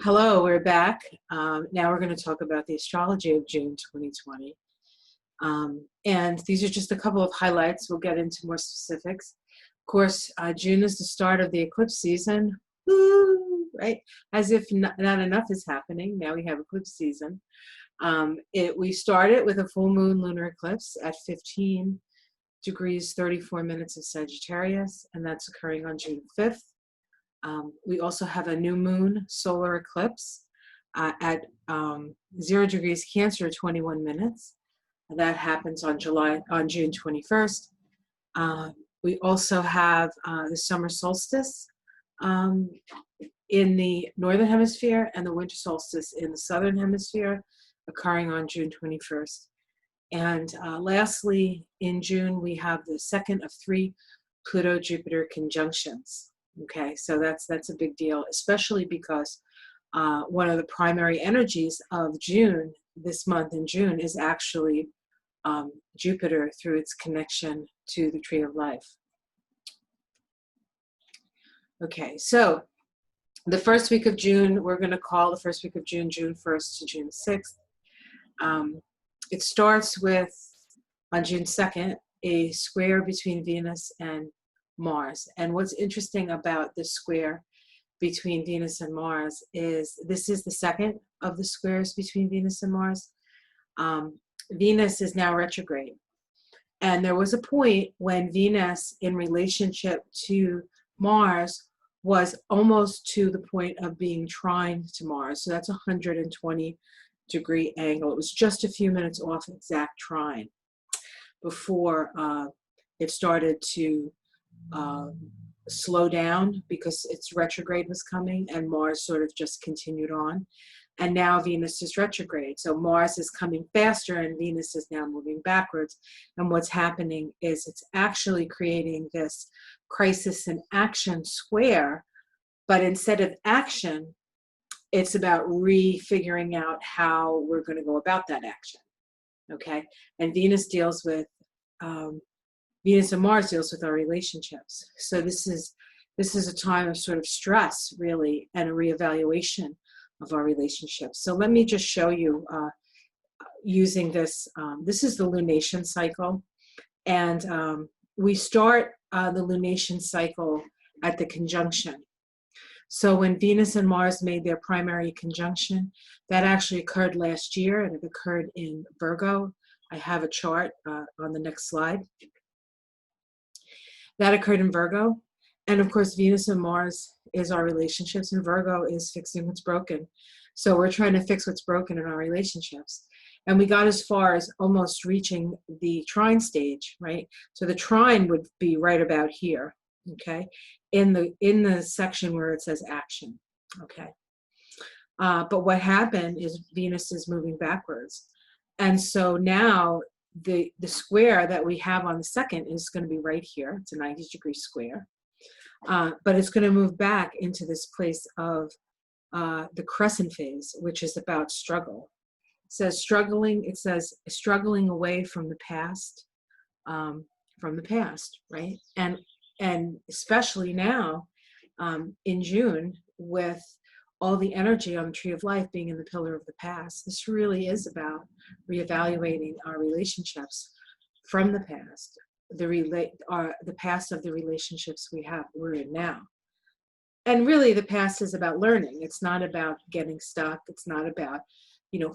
Hello, we're back. Now we're going to talk about the astrology of June 2020. And these are just a couple of highlights. We'll get into more specifics. Of course, June is the start of the eclipse season. Woo, right? As if not enough is happening. Now we have eclipse season. We started with a full moon lunar eclipse at 15 degrees 34 minutes of Sagittarius, and that's occurring on June 5th. We also have a new moon solar eclipse at 0 degrees Cancer, 21 minutes. That happens on June 21st. We also have the summer solstice in the northern hemisphere and the winter solstice in the southern hemisphere occurring on June 21st. And lastly, in June, we have the second of 3 Pluto-Jupiter conjunctions. Okay, so that's a big deal, especially because one of the primary energies of June, this month in June, is actually Jupiter through its connection to the tree of life. Okay, so the first week of June, we're going to call the first week of June, June 1st to June 6th. It starts with, on June 2nd, a square between Venus and Mars. And what's interesting about this square between Venus and Mars is this is the second of the squares between Venus and Mars. Venus is now retrograde. And there was a point when Venus in relationship to Mars was almost to the point of being trine to Mars. So that's a 120-degree angle. It was just a few minutes off exact trine before it started to slow down because its retrograde was coming and Mars sort of just continued on. And now Venus is retrograde. So Mars is coming faster and Venus is now moving backwards. And what's happening is it's actually creating this crisis in action square, but instead of action, it's about refiguring out how we're going to go about that action. Okay? And Venus deals with Venus and Mars deals with our relationships. So this is a time of sort of stress, really, and a reevaluation of our relationships. So let me just show you using this. This is the Lunation Cycle. And we start the Lunation Cycle at the conjunction. So when Venus and Mars made their primary conjunction, that actually occurred last year, and it occurred in Virgo. I have a chart on the next slide. That occurred in Virgo. And of course, Venus and Mars is our relationships, and Virgo is fixing what's broken. So we're trying to fix what's broken in our relationships. And we got as far as almost reaching the trine stage, right? So the trine would be right about here, okay? In the section where it says action, okay? But what happened is Venus is moving backwards. And so now the square that we have on the second is going to be right here. It's a 90-degree square. But it's going to move back into this place of the crescent phase, which is about struggle. It says struggling away from the past, right? And especially now in June with all the energy on the tree of life being in the pillar of the past, this really is about reevaluating our relationships from the past, the past of the relationships we're in now. And really the past is about learning. It's not about getting stuck. It's not about,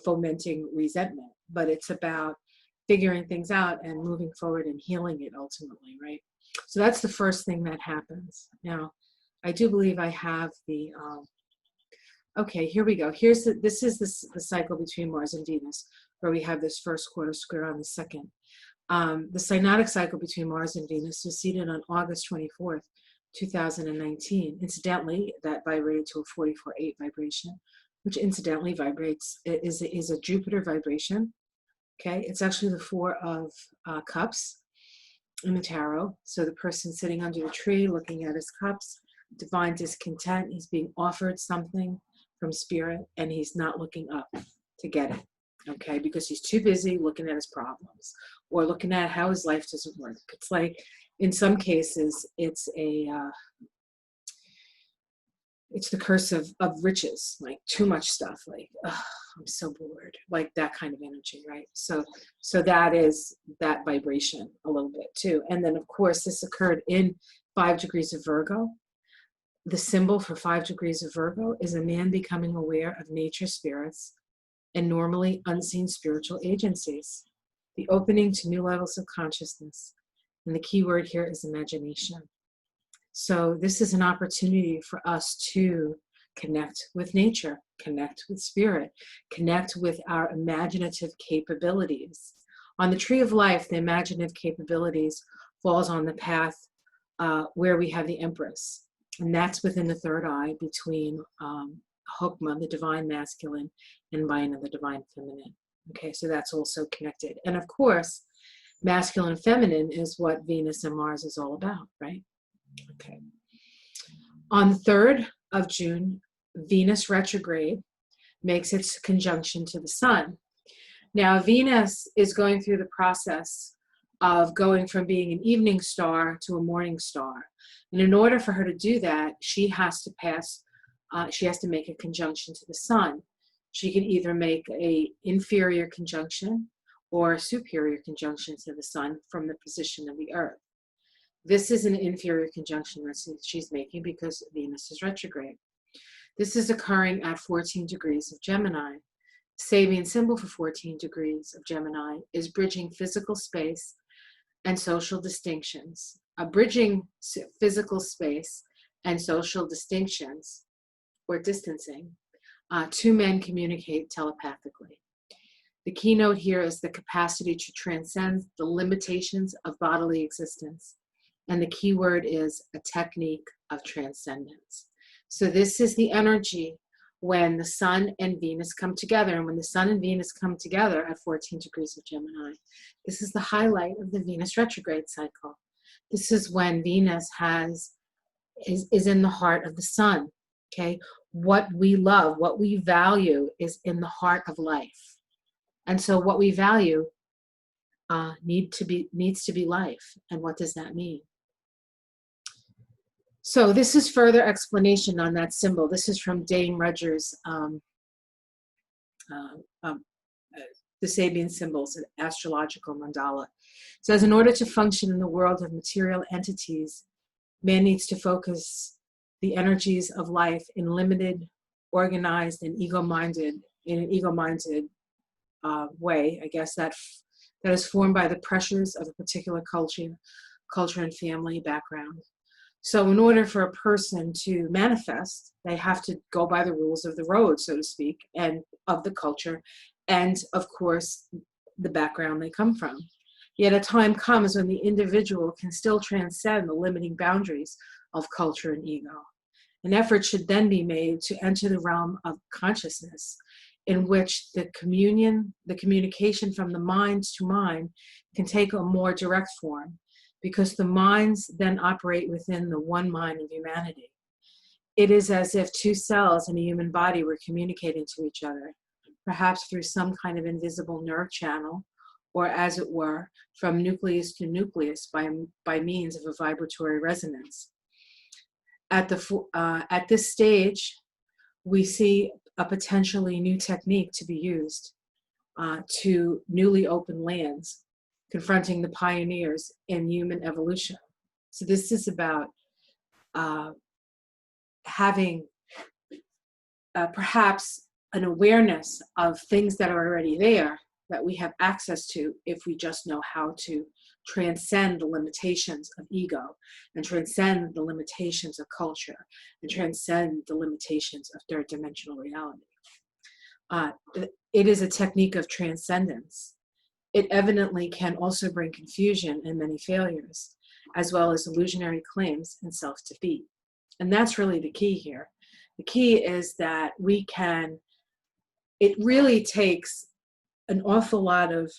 fomenting resentment, but it's about figuring things out and moving forward and healing it ultimately, right? So that's the first thing that happens. Now, I do believe I have the, okay, here we go. This is the cycle between Mars and Venus, where we have this first quarter square on the second. The Cyanotic cycle between Mars and Venus was seated on August 24th, 2019. Incidentally, that vibrated to a 44.8 vibration, which incidentally vibrates, is a Jupiter vibration. Okay, it's actually the 4 of Cups in the tarot. So the person sitting under the tree looking at his cups, divine discontent, he's being offered something from spirit and he's not looking up to get it, okay, because he's too busy looking at his problems or looking at how his life doesn't work. It's like, in some cases, it's a it's the curse of riches, like too much stuff, like, ugh, I'm so bored, like that kind of energy, right? So that is that vibration a little bit too. And then of course this occurred in 5 degrees of Virgo. The symbol for 5 degrees of Virgo is a man becoming aware of nature spirits and normally unseen spiritual agencies, the opening to new levels of consciousness. And the key word here is imagination. So this is an opportunity for us to connect with nature, connect with spirit, connect with our imaginative capabilities. On the tree of life, the imaginative capabilities falls on the path where we have the Empress. And that's within the third eye between Hokmah, the divine masculine, and Vina, the divine feminine. Okay, so that's also connected. And of course, masculine and feminine is what Venus and Mars is all about, right? Okay. On the 3rd of June, Venus retrograde makes its conjunction to the Sun. Now, Venus is going through the process of going from being an evening star to a morning star. And in order for her to do that, she has to make a conjunction to the Sun. She can either make an inferior conjunction or a superior conjunction to the Sun from the position of the Earth. This is an inferior conjunction that she's making because Venus is retrograde. This is occurring at 14 degrees of Gemini. Sabian symbol for 14 degrees of Gemini is bridging physical space and social distinctions. Bridging physical space and social distinctions or distancing. Two men communicate telepathically. The keynote here is the capacity to transcend the limitations of bodily existence. And the key word is a technique of transcendence. So this is the energy when the Sun and Venus come together. And when the Sun and Venus come together at 14 degrees of Gemini, this is the highlight of the Venus retrograde cycle. This is when Venus is in the heart of the Sun, okay? What we love, what we value is in the heart of life. And so what we value needs to be life. And what does that mean? So this is further explanation on that symbol. This is from Dame Rudger's the Sabian symbols, an astrological mandala. It says, in order to function in the world of material entities, man needs to focus the energies of life in limited, organized, and in an ego-minded way, I guess, that is formed by the pressures of a particular culture and family background. So in order for a person to manifest, they have to go by the rules of the road, so to speak, and of the culture, and of course, the background they come from. Yet a time comes when the individual can still transcend the limiting boundaries of culture and ego. An effort should then be made to enter the realm of consciousness, in which the communication from the mind to mind can take a more direct form, because the minds then operate within the one mind of humanity. It is as if two cells in a human body were communicating to each other, perhaps through some kind of invisible nerve channel, or as it were, from nucleus to nucleus by means of a vibratory resonance. At this stage, we see a potentially new technique to be used to newly open lands, confronting the pioneers in human evolution. So this is about having perhaps an awareness of things that are already there that we have access to if we just know how to transcend the limitations of ego and transcend the limitations of culture and transcend the limitations of third dimensional reality. It is a technique of transcendence. It evidently can also bring confusion and many failures, as well as illusionary claims and self-defeat. And that's really the key here. The key is that it really takes an awful lot of,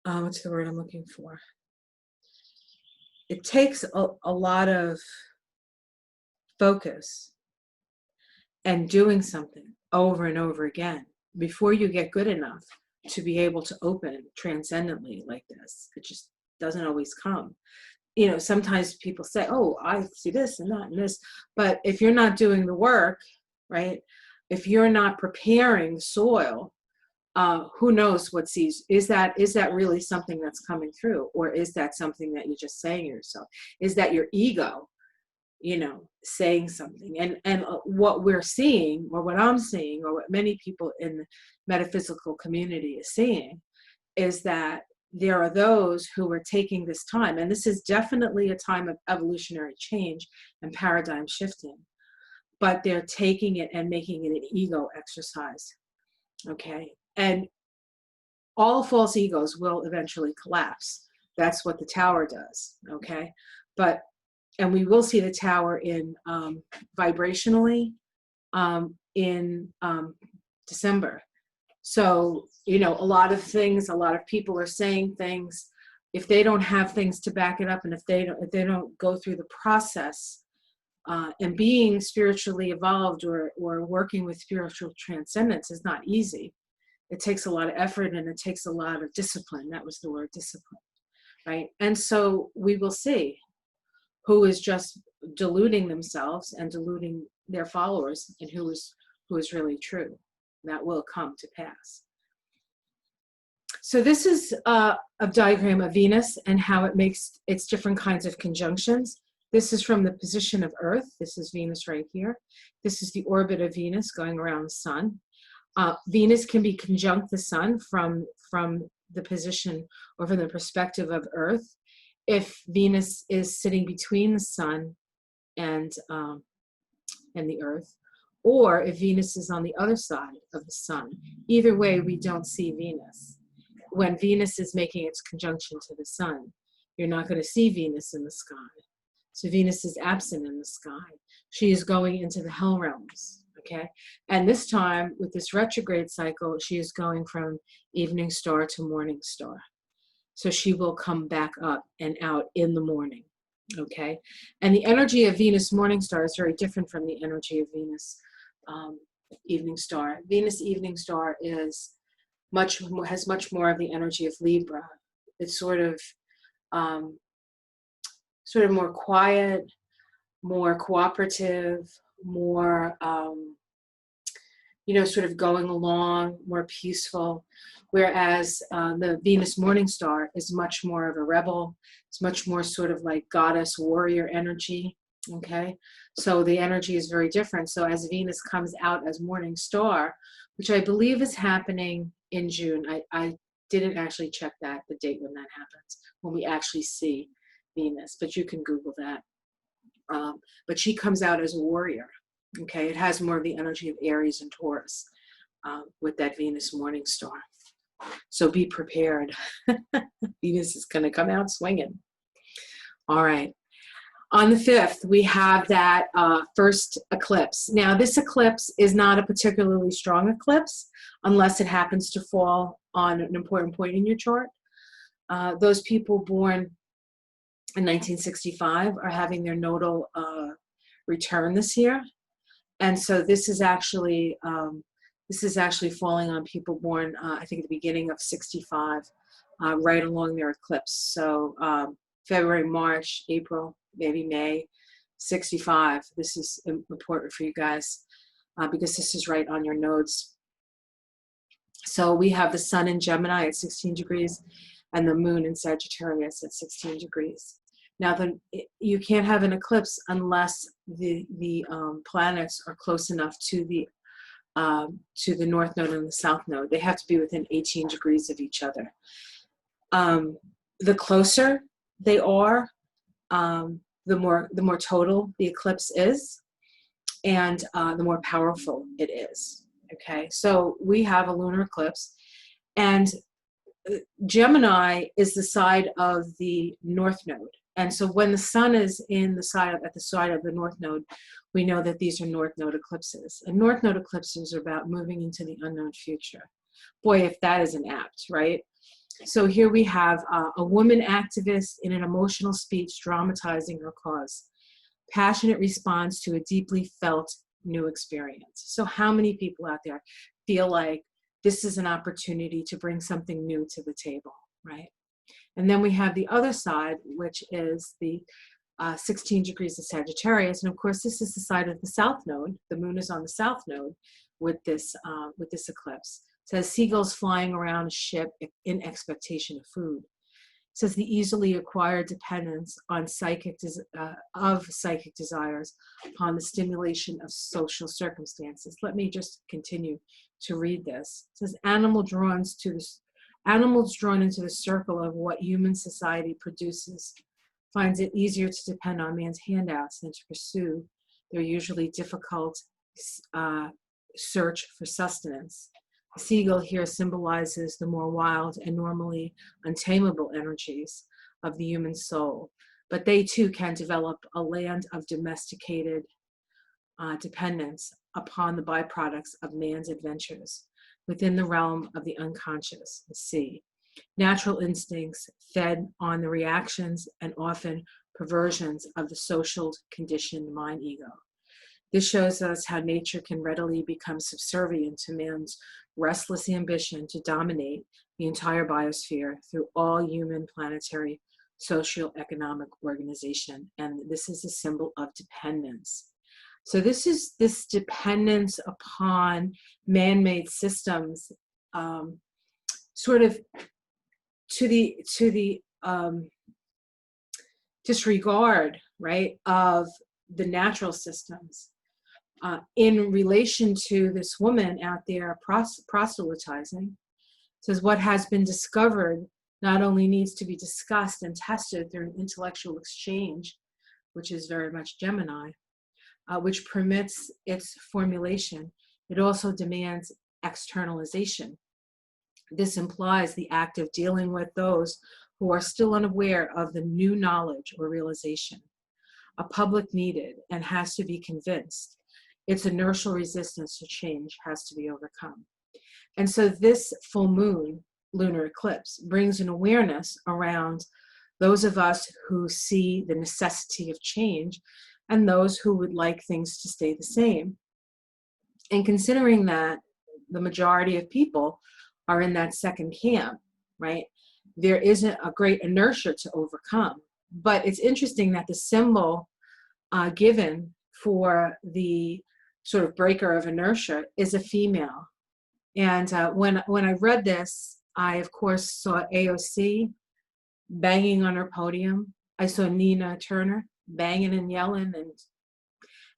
what's the word I'm looking for? It takes a lot of focus and doing something over and over again before you get good enough to be able to open transcendently like this. It just doesn't always come. you know, sometimes people say, oh, I see this and that and this. But if you're not doing the work, right? If you're not preparing the soil, who knows what sees? Is that really something that's coming through? Or is that something that you're just saying to yourself? Is that your ego, you know, saying something? And what we're seeing, or what I'm seeing, or what many people in the metaphysical community is seeing, is that there are those who are taking this time, and this is definitely a time of evolutionary change and paradigm shifting, but they're taking it and making it an ego exercise, okay? And all false egos will eventually collapse. That's what the tower does, okay? And we will see the tower in vibrationally in December. So, you know, a lot of things, a lot of people are saying things. If they don't have things to back it up, and if they don't go through the process, and being spiritually evolved or working with spiritual transcendence is not easy. It takes a lot of effort, and it takes a lot of discipline. That was the word, discipline, right? And so we will see who is just deluding themselves and deluding their followers, and who is really true. That will come to pass. So this is a diagram of Venus and how it makes its different kinds of conjunctions. This is from the position of Earth. This is Venus right here. This is the orbit of Venus going around the sun. Venus can be conjunct the sun from the position or from the perspective of Earth. If Venus is sitting between the sun and the Earth, or if Venus is on the other side of the sun. Either way, we don't see Venus. When Venus is making its conjunction to the sun, you're not going to see Venus in the sky. So Venus is absent in the sky. She is going into the hell realms, okay? And this time, with this retrograde cycle, she is going from evening star to morning star. So she will come back up and out in the morning, okay? And the energy of Venus morning star is very different from the energy of Venus evening star. Venus evening star is has much more of the energy of Libra. It's sort of more quiet, more cooperative, more you know, sort of going along, more peaceful. Whereas the Venus morning star is much more of a rebel. It's much more sort of like goddess warrior energy. Okay, so the energy is very different. So as Venus comes out as morning star, which I believe is happening in June, I didn't actually check the date when that happens, when we actually see Venus, but you can Google that. But she comes out as a warrior. Okay, it has more of the energy of Aries and Taurus with that Venus morning star. So be prepared. Venus is going to come out swinging. All right. On the 5th, we have that first eclipse. Now, this eclipse is not a particularly strong eclipse unless it happens to fall on an important point in your chart. Those people born in 1965 are having their nodal return this year. And so this is actually falling on people born, I think, at the beginning of 65, right along their eclipse. So February, March, April, maybe May, 65. This is important for you guys because this is right on your nodes. So we have the sun in Gemini at 16 degrees and the moon in Sagittarius at 16 degrees. Now, you can't have an eclipse unless the planets are close enough to the north node and the south node. They have to be within 18 degrees of each other. The closer they are, the more total the eclipse is, and the more powerful it is. Okay, so we have a lunar eclipse, and Gemini is the side of the north node. And so when the sun is at the side of the north node, we know that these are north node eclipses. And north node eclipses are about moving into the unknown future. Boy, if that isn't apt, right? So here we have a woman activist in an emotional speech dramatizing her cause. Passionate response to a deeply felt new experience. So how many people out there feel like this is an opportunity to bring something new to the table, right? And then we have the other side, which is the 16 degrees of Sagittarius. And of course, this is the side of the south node. The moon is on the south node with this eclipse. It says seagulls flying around a ship in expectation of food. It says the easily acquired dependence on psychic desires upon the stimulation of social circumstances. Let me just continue to read this. It says animals drawn into the circle of what human society produces finds it easier to depend on man's handouts than to pursue their usually difficult search for sustenance. The seagull here symbolizes the more wild and normally untamable energies of the human soul, but they too can develop a land of domesticated dependence upon the byproducts of man's adventures within the realm of the unconscious, the sea. Natural instincts fed on the reactions and often perversions of the social conditioned mind ego. This shows us how nature can readily become subservient to man's restless ambition to dominate the entire biosphere through all human planetary socio-economic organization. And this is a symbol of dependence. So this is this dependence upon man-made systems, sort of to the disregard, right, of the natural systems in relation to this woman out there proselytizing. Says what has been discovered not only needs to be discussed and tested through an intellectual exchange, which is very much Gemini, which permits its formulation, it also demands externalization. This implies the act of dealing with those who are still unaware of the new knowledge or realization. A public needed and has to be convinced. Its inertial resistance to change has to be overcome. And so this full moon lunar eclipse brings an awareness around those of us who see the necessity of change and those who would like things to stay the same. And considering that the majority of people are in that second camp, right? There isn't a great inertia to overcome. But it's interesting that the symbol given for the sort of breaker of inertia is a female. And when I read this, I of course saw AOC banging on her podium. I saw Nina Turner banging and yelling,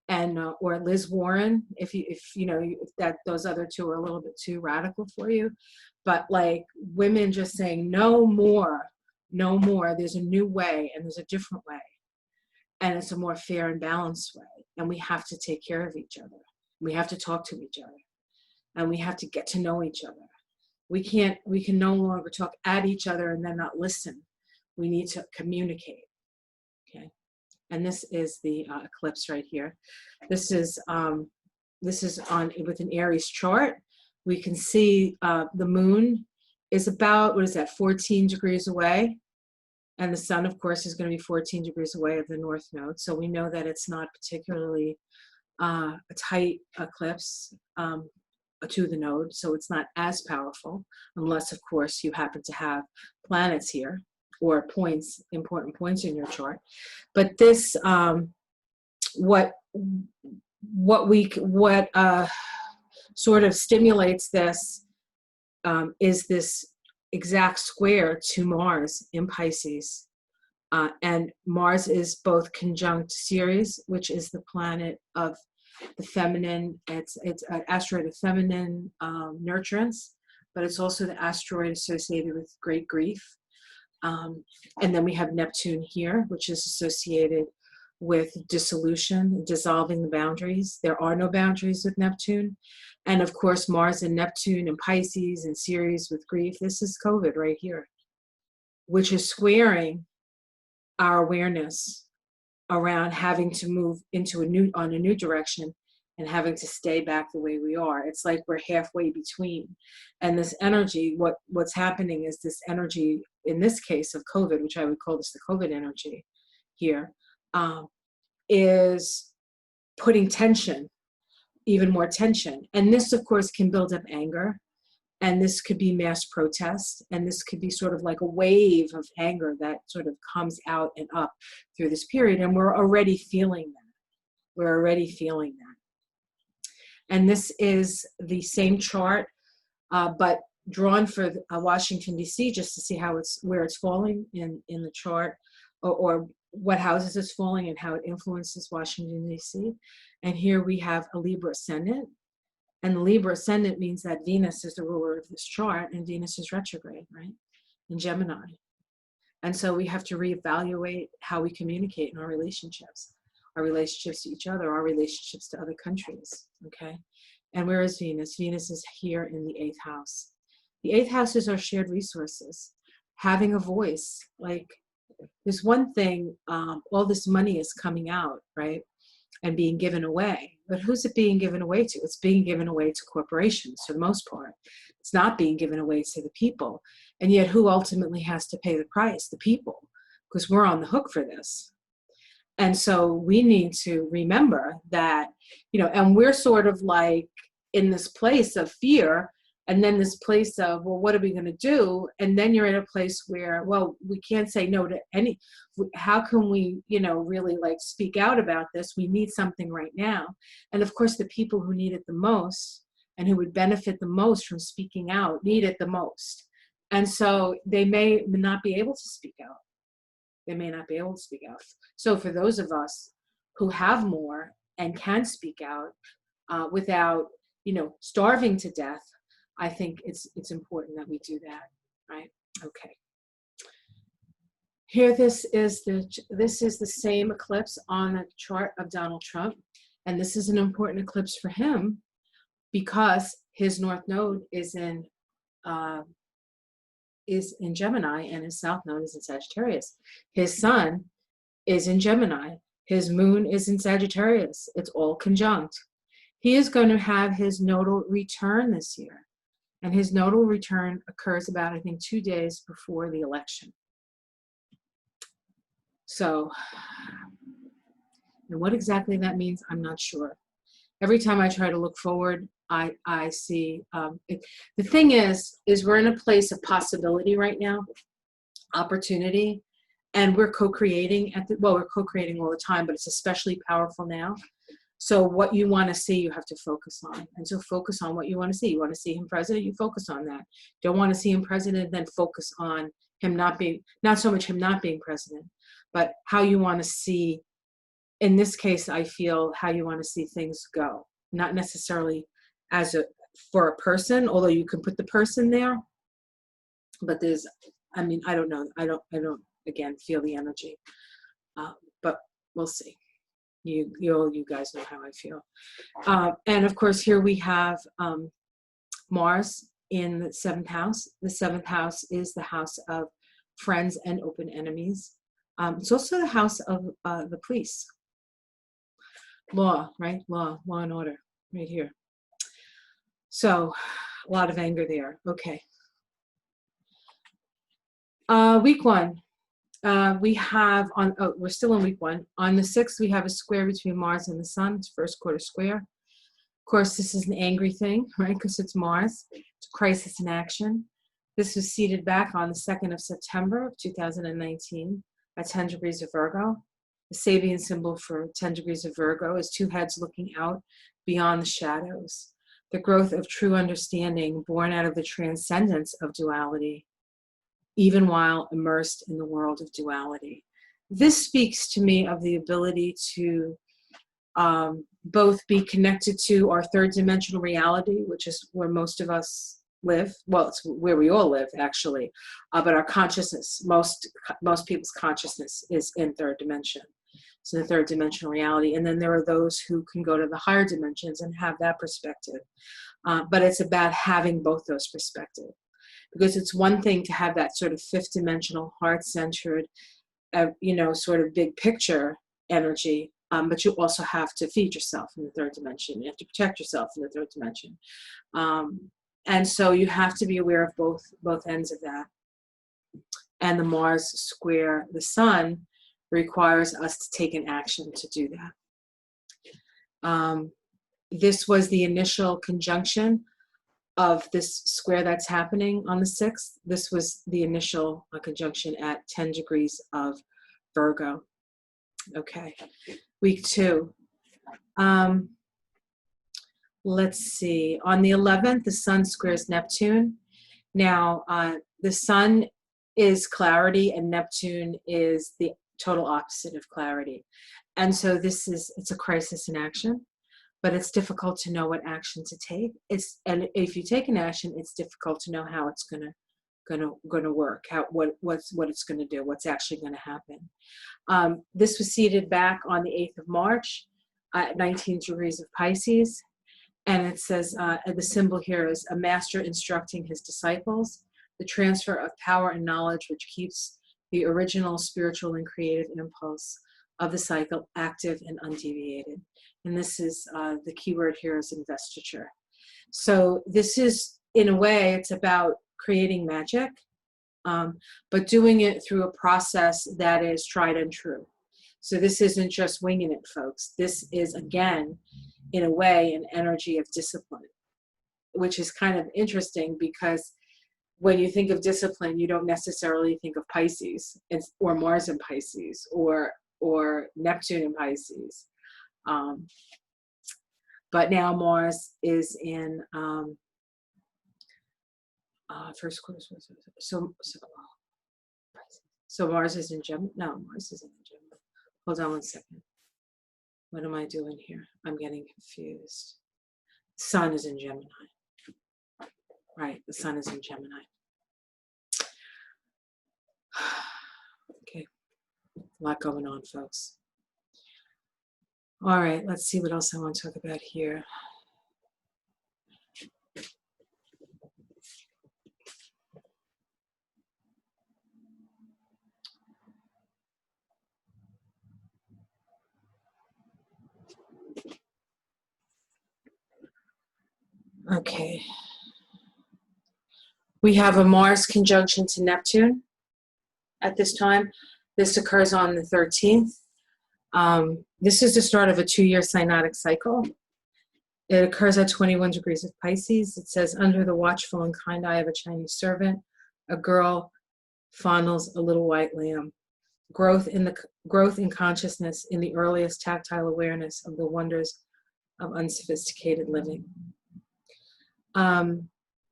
and or Liz Warren, if you know that those other two are a little bit too radical for you, but like women just saying no more, no more. There's a new way, and there's a different way, and it's a more fair and balanced way. And we have to take care of each other. We have to talk to each other, and we have to get to know each other. We can no longer talk at each other and then not listen. We need to communicate. Okay. And this is the eclipse right here. This is on with an Aries chart. We can see the moon is about, what is that, 14 degrees away. And the sun, of course, is going to be 14 degrees away of the north node. So we know that it's not particularly a tight eclipse to the node. So it's not as powerful, unless, of course, you happen to have planets here or points, important points in your chart. But this, what sort of stimulates this is this exact square to Mars in Pisces. And Mars is both conjunct Ceres, which is the planet of the feminine. It's an asteroid of feminine nurturance, but it's also the asteroid associated with great grief. And then we have Neptune here, which is associated with dissolution, dissolving the boundaries. There are no boundaries with Neptune. And of course, Mars and Neptune and Pisces and Ceres with grief. This is COVID right here, which is squaring our awareness around having to move into a new direction and having to stay back the way we are. It's like we're halfway between. And this energy, what's happening is this energy, in this case of COVID, which I would call this the COVID energy here, is putting tension, even more tension. And this, of course, can build up anger. And this could be mass protest, and this could be sort of like a wave of anger that sort of comes out and up through this period. And we're already feeling that. We're already feeling that. And this is the same chart, but drawn for Washington, D.C., just to see how where it's falling in the chart, or what houses it's falling and how it influences Washington, D.C. And here we have a Libra ascendant. And the Libra ascendant means that Venus is the ruler of this chart, and Venus is retrograde, right, in Gemini. And so we have to reevaluate how we communicate in our relationships to each other, our relationships to other countries, okay? And where is Venus? Venus is here in the 8th house. The 8th house is our shared resources, having a voice. Like, there's one thing, all this money is coming out, right, and being given away. But who's it being given away to? It's being given away to corporations for the most part. It's not being given away to the people. And yet who ultimately has to pay the price? The people, because we're on the hook for this. And so we need to remember that, you know, and we're sort of like in this place of fear, and then this place of, well, what are we going to do? And then you're in a place where, well, we can't say no to any, how can we, you know, really like speak out about this? We need something right now. And of course, the people who need it the most and who would benefit the most from speaking out need it the most. And so they may not be able to speak out. They may not be able to speak out. So for those of us who have more and can speak out without, you know, starving to death, I think it's important that we do that, right? Okay. Here, this is the same eclipse on the chart of Donald Trump, and this is an important eclipse for him because his north node is in Gemini, and his south node is in Sagittarius. His sun is in Gemini. His moon is in Sagittarius. It's all conjunct. He is going to have his nodal return this year. And his nodal return occurs about, I think, 2 days before the election. So, and what exactly that means, I'm not sure. Every time I try to look forward, I see, the thing is we're in a place of possibility right now, opportunity, and we're co-creating we're co-creating all the time, but it's especially powerful now. So what you want to see, you have to focus on. And so focus on what you want to see. You want to see him president, you focus on that. Don't want to see him president, then focus on him not so much him not being president, but how you want to see, in this case, I feel how you want to see things go. Not necessarily for a person, although you can put the person there, but there's, I mean, I don't know. I don't again, feel the energy, but we'll see. You guys know how I feel. And of course, here we have Mars in the 7th house. The 7th house is the house of friends and open enemies. It's also the house of the police. Law, right? Law and order, right here. So, a lot of anger there. Okay. Week 1. We have we're still in week 1. On the 6th, we have a square between Mars and the Sun. It's first quarter square. Of course, this is an angry thing, right? Because it's Mars. It's a crisis in action. This was seated back on the 2nd of September of 2019 at 10 degrees of Virgo. The Sabian symbol for 10 degrees of Virgo is 2 heads looking out beyond the shadows. The growth of true understanding born out of the transcendence of duality, even while immersed in the world of duality. This speaks to me of the ability to both be connected to our 3rd dimensional reality, which is where most of us live. Well, it's where we all live, actually. But our consciousness, most people's consciousness is in 3rd dimension. It's in the 3rd dimensional reality. And then there are those who can go to the higher dimensions and have that perspective. But it's about having both those perspectives. Because it's one thing to have that sort of 5th dimensional, heart-centered, sort of big picture energy, but you also have to feed yourself in the 3rd dimension. You have to protect yourself in the 3rd dimension. And so you have to be aware of both ends of that. And the Mars square the Sun requires us to take an action to do that. This was the initial conjunction of this square that's happening on the 6th. This was the initial conjunction at 10 degrees of Virgo. Okay, week 2. Let's see. On the 11th, the Sun squares Neptune. Now, the Sun is clarity and Neptune is the total opposite of clarity. And so it's a crisis in action, but it's difficult to know what action to take. And if you take an action, it's difficult to know how it's gonna work, what it's gonna do, what's actually gonna happen. This was seated back on the 8th of March at 19 degrees of Pisces. And it says, the symbol here is a master instructing his disciples, the transfer of power and knowledge which keeps the original spiritual and creative impulse of the cycle active and undeviated. And this is, the key word here is investiture. So this is, in a way, it's about creating magic, but doing it through a process that is tried and true. So this isn't just winging it, folks. This is, again, in a way, an energy of discipline, which is kind of interesting because when you think of discipline, you don't necessarily think of Pisces or Mars in Pisces or Neptune in Pisces. But now Mars is in first quarter. So Mars is in Gemini. No, Mars isn't in Gemini. Hold on one second. What am I doing here? I'm getting confused. The Sun is in Gemini. Right, the Sun is in Gemini. Okay, a lot going on, folks. All right, let's see what else I want to talk about here. Okay. We have a Mars conjunction to Neptune at this time. This occurs on the 13th. This is the start of a 2-year cyanotic cycle. It occurs at 21 degrees of Pisces. It says, under the watchful and kind eye of a Chinese servant, a girl fondles a little white lamb. Growth in consciousness in the earliest tactile awareness of the wonders of unsophisticated living.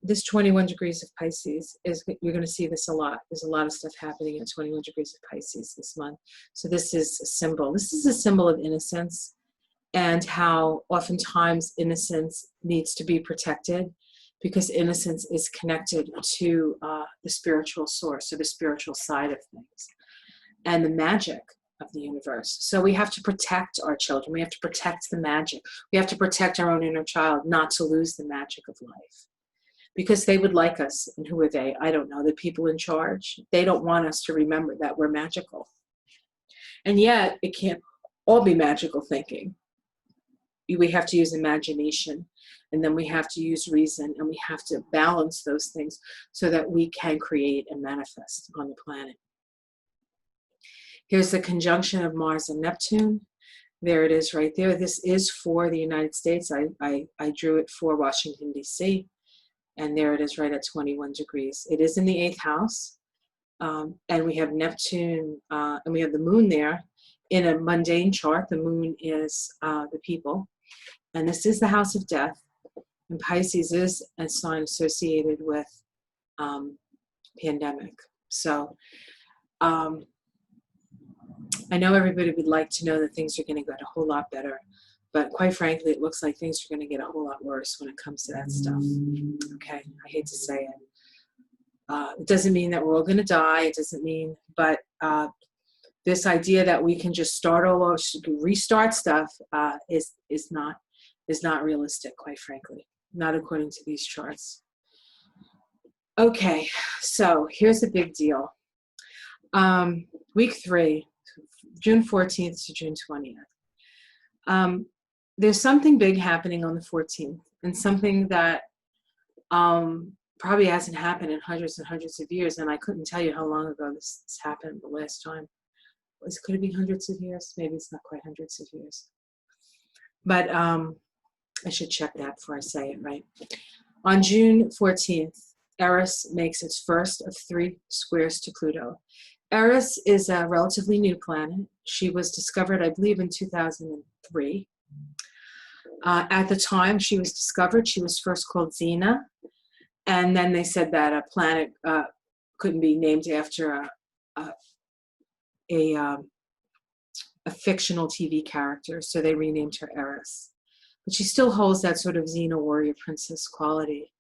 This 21 degrees of Pisces you're going to see this a lot. There's a lot of stuff happening at 21 degrees of Pisces this month. So this is a symbol. This is a symbol of innocence and how oftentimes innocence needs to be protected because innocence is connected to the spiritual source or the spiritual side of things and the magic of the universe. So we have to protect our children. We have to protect the magic. We have to protect our own inner child, not to lose the magic of life. Because they would like us. And who are they? I don't know. The people in charge. They don't want us to remember that we're magical. And yet, it can't all be magical thinking. We have to use imagination. And then we have to use reason. And we have to balance those things so that we can create and manifest on the planet. Here's the conjunction of Mars and Neptune. There it is right there. This is for the United States. I drew it for Washington, D.C. And there it is right at 21 degrees. It is in the 8th house. And we have Neptune, and we have the moon there. In a mundane chart, the moon is the people. And this is the house of death. And Pisces is a sign associated with pandemic. So I know everybody would like to know that things are going to get a whole lot better. But quite frankly, it looks like things are going to get a whole lot worse when it comes to that stuff. Okay, I hate to say it. It doesn't mean that we're all going to die. It doesn't mean, but this idea that we can just start all over, restart stuff is not realistic, quite frankly. Not according to these charts. Okay, so here's the big deal. Week 3, June 14th to June 20th. There's something big happening on the 14th, and something that probably hasn't happened in hundreds and hundreds of years, and I couldn't tell you how long ago this happened the last time. Could it be hundreds of years? Maybe it's not quite hundreds of years. But I should check that before I say it, right? On June 14th, Eris makes its first of 3 squares to Pluto. Eris is a relatively new planet. She was discovered, I believe, in 2003. At the time she was discovered, she was first called Xena, and then they said that a planet couldn't be named after a fictional TV character, so they renamed her Eris. But she still holds that sort of Xena warrior princess quality.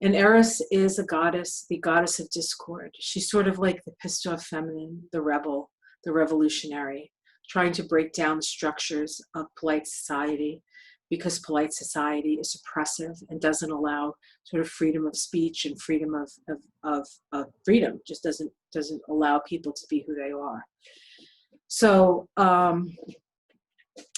And Eris is a goddess, the goddess of discord. She's sort of like the pissed off feminine, the rebel, the revolutionary, trying to break down the structures of polite society, because polite society is oppressive and doesn't allow sort of freedom of speech and freedom of freedom, just doesn't allow people to be who they are. So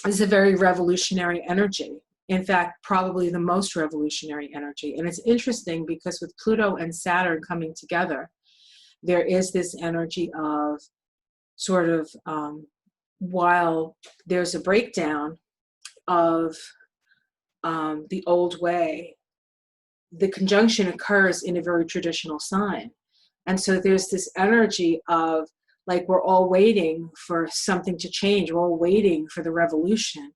it's a very revolutionary energy. In fact, probably the most revolutionary energy. And it's interesting because with Pluto and Saturn coming together, there is this energy of sort of, while there's a breakdown of the old way, the conjunction occurs in a very traditional sign. And so there's this energy of, like, we're all waiting for something to change. We're all waiting for the revolution.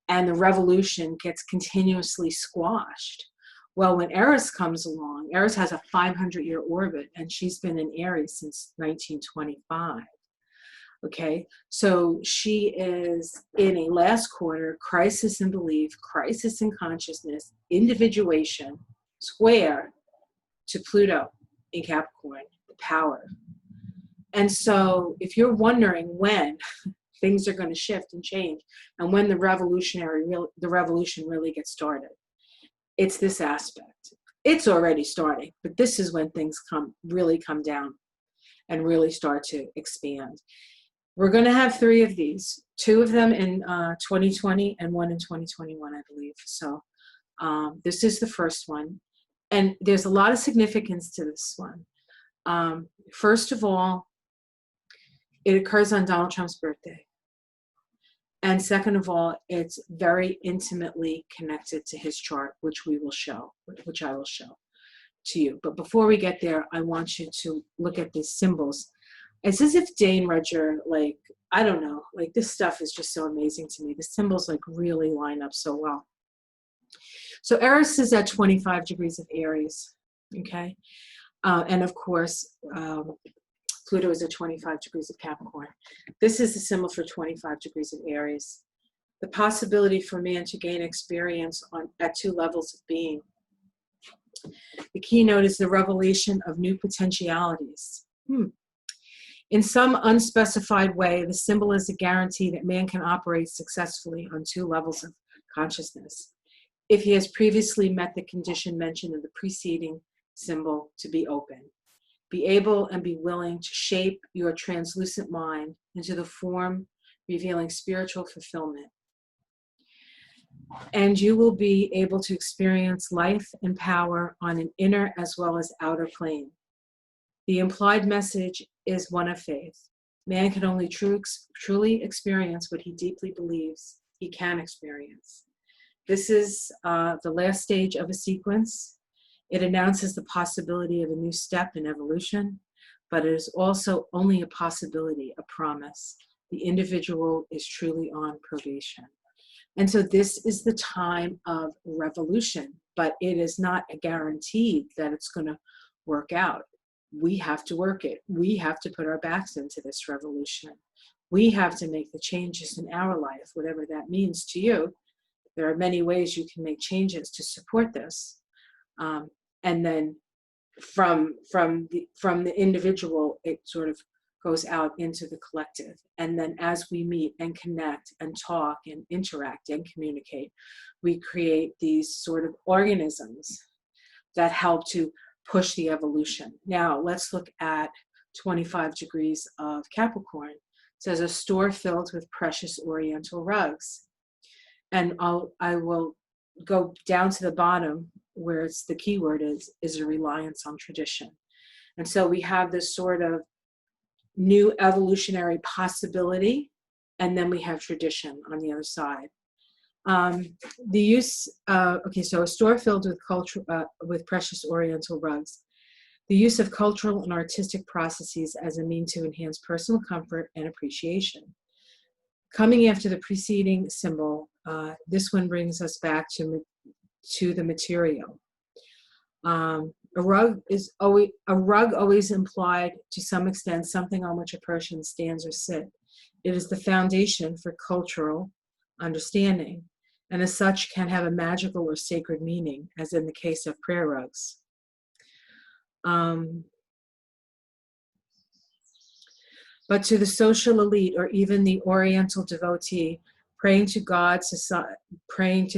And the revolution gets continuously squashed. Well, when Eris comes along, Eris has a 500-year orbit, and she's been in Aries since 1925. Okay, so she is in a last quarter crisis in belief, crisis in consciousness, individuation, square to Pluto in Capricorn, the power. And so if you're wondering when things are going to shift and change, and when the revolution really gets started, it's this aspect. It's already starting, but this is when things really come down and really start to expand. We're going to have 3 of these, 2 of them in 2020 and 1 in 2021, I believe. So this is the first one. And there's a lot of significance to this one. First of all, it occurs on Donald Trump's birthday. And second of all, it's very intimately connected to his chart, which I will show to you. But before we get there, I want you to look at these symbols. It's as if Dane Rudger, like, I don't know, like, this stuff is just so amazing to me. The symbols, like, really line up so well. So Eris is at 25 degrees of Aries, okay? And of course, Pluto is at 25 degrees of Capricorn. This is the symbol for 25 degrees of Aries. The possibility for man to gain experience at 2 levels of being. The keynote is the revelation of new potentialities. In some unspecified way, the symbol is a guarantee that man can operate successfully on 2 levels of consciousness, if he has previously met the condition mentioned in the preceding symbol to be open. Be able and be willing to shape your translucent mind into the form revealing spiritual fulfillment. And you will be able to experience life and power on an inner as well as outer plane. The implied message is one of faith. Man can only truly experience what he deeply believes he can experience. This is the last stage of a sequence. It announces the possibility of a new step in evolution, but it is also only a possibility, a promise. The individual is truly on probation. And so this is the time of revolution, but it is not a guarantee that it's going to work out. We have to work it. We have to put our backs into this revolution. We have to make the changes in our life, whatever that means to you. There are many ways you can make changes to support this. And then from the individual, it sort of goes out into the collective. And then as we meet and connect and talk and interact and communicate, we create these sort of organisms that help to push the evolution. Now, let's look at 25 degrees of Capricorn. It says a store filled with precious oriental rugs. And I will go down to the bottom where it's the key word is a reliance on tradition. And so we have this sort of new evolutionary possibility, and then we have tradition on the other side. The use, okay, so a store filled with precious Oriental rugs. The use of cultural and artistic processes as a means to enhance personal comfort and appreciation. Coming after the preceding symbol, this one brings us back to the material. A rug always implied to some extent something on which a person stands or sits. It is the foundation for cultural understanding, and as such can have a magical or sacred meaning, as in the case of prayer rugs. But to the social elite or even the Oriental devotee, praying to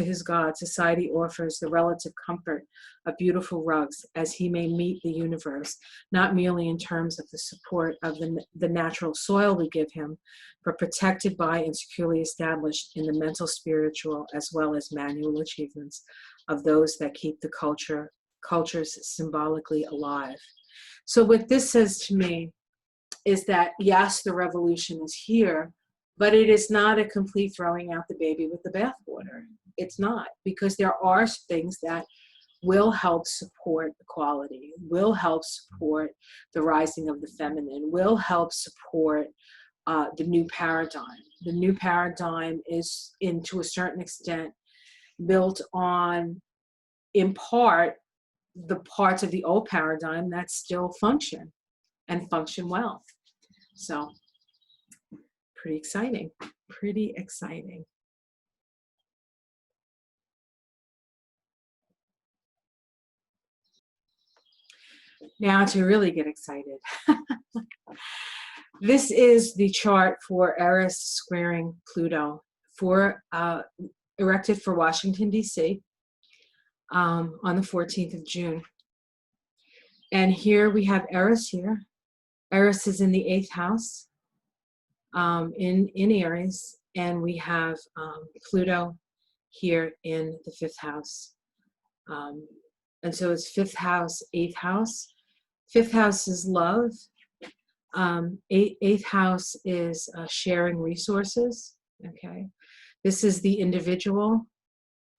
his God, society offers the relative comfort of beautiful rugs as he may meet the universe, not merely in terms of the support of the natural soil we give him, but protected by and securely established in the mental, spiritual, as well as manual achievements of those that keep the cultures symbolically alive. So what this says to me is that, yes, the revolution is here, but it is not a complete throwing out the baby with the bathwater. It's not, because there are things that will help support equality, will help support the rising of the feminine, will help support the new paradigm. The new paradigm is, to a certain extent, built on, in part, the parts of the old paradigm that still function and function well. So, pretty exciting, pretty exciting. Now to really get excited. This is the chart for Eris squaring Pluto, erected for Washington, D.C. On the 14th of June. And here we have Eris here. Eris is in the 8th house in Aries, and we have Pluto here in the 5th house. And so it's 5th house, 8th house. 5th house is love. 8th house is sharing resources, okay? This is the individual,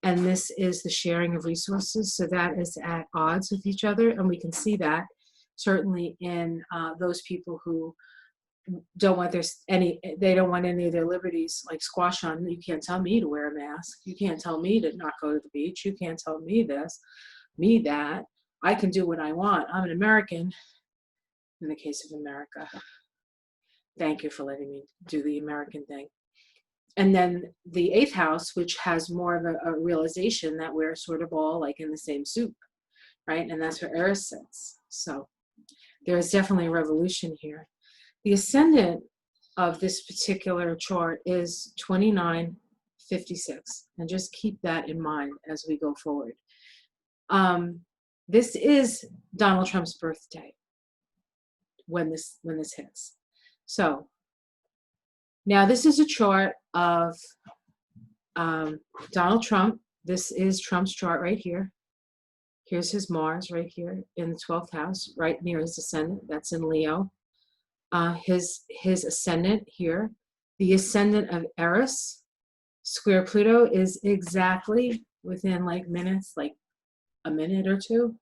and this is the sharing of resources, so that is at odds with each other, and we can see that certainly in those people who don't want they don't want any of their liberties like squashed on. You can't tell me to wear a mask. You can't tell me to not go to the beach. You can't tell me this, me that. I can do what I want. I'm an American. In the case of America, thank you for letting me do the American thing. And then the 8th house, which has more of a realization that we're sort of all like in the same soup, right? And that's where Eris sits. So there is definitely a revolution here. The ascendant of this particular chart is 2956, and just keep that in mind as we go forward. This is Donald Trump's birthday when this hits. So now this is a chart of Donald Trump. This is Trump's chart right here. Here's his Mars right here in the 12th house, right near his ascendant. That's in Leo. His ascendant here, the ascendant of Eris square Pluto, is exactly within like minutes, like a minute or two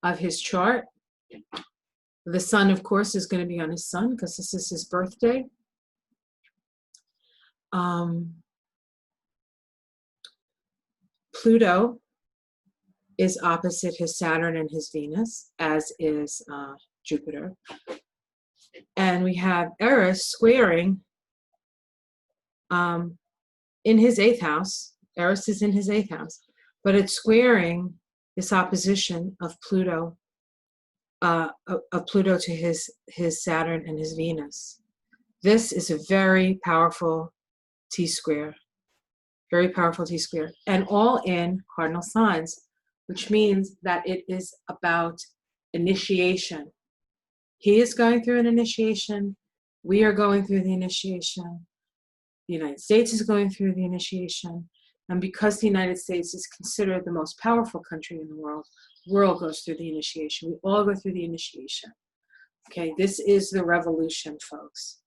of his chart. The sun, of course, is going to be on his sun because this is his birthday. Pluto is opposite his Saturn and his Venus, as is Jupiter. And we have Eris squaring in his 8th house. Eris is in his 8th house, but it's squaring this opposition of Pluto to his Saturn and his Venus. This is a very powerful T-square, very powerful T-square, and all in cardinal signs, which means that it is about initiation. He is going through an initiation. We are going through the initiation. The United States is going through the initiation. And because the United States is considered the most powerful country in the world goes through the initiation. We all go through the initiation. Okay, this is the revolution, folks.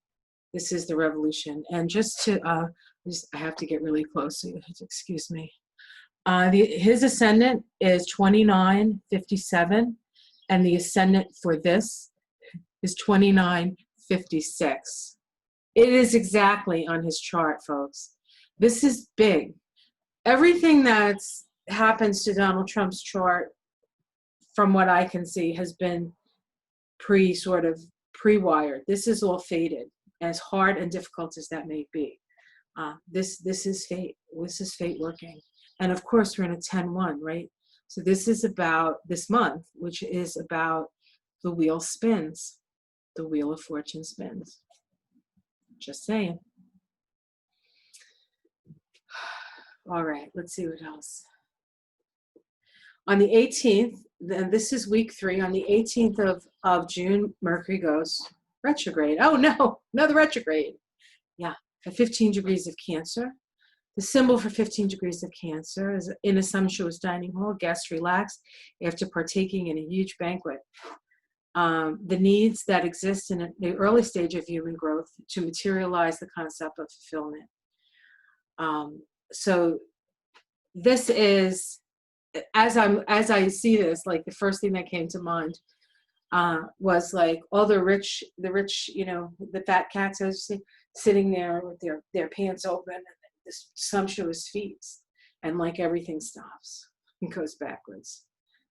This is the revolution. And just to, I have to get really close, so excuse me. His ascendant is 2957, and the ascendant for this is 2956. It is exactly on his chart, folks. This is big. Everything that's happens to Donald Trump's chart, from what I can see, has been pre-wired. This is all fated, as hard and difficult as that may be. This is fate. This is fate working. And of course, we're in a 10-1, right? So this is about this month, which is about the wheel spins. The wheel of fortune spins. Just saying. All right, let's see what else. On the 18th, then this is week 3, on the 18th of June, Mercury goes retrograde. Oh no, another retrograde. Yeah, at 15 degrees of Cancer. The symbol for 15 degrees of Cancer is in a sumptuous dining hall. Guests relax after partaking in a huge banquet. The needs that exist in the early stage of human growth to materialize the concept of fulfillment. So this is, as I see this, like the first thing that came to mind was like all the rich, you know, the fat cats, as you see, sitting there with their pants open and this sumptuous feast, and like everything stops and goes backwards.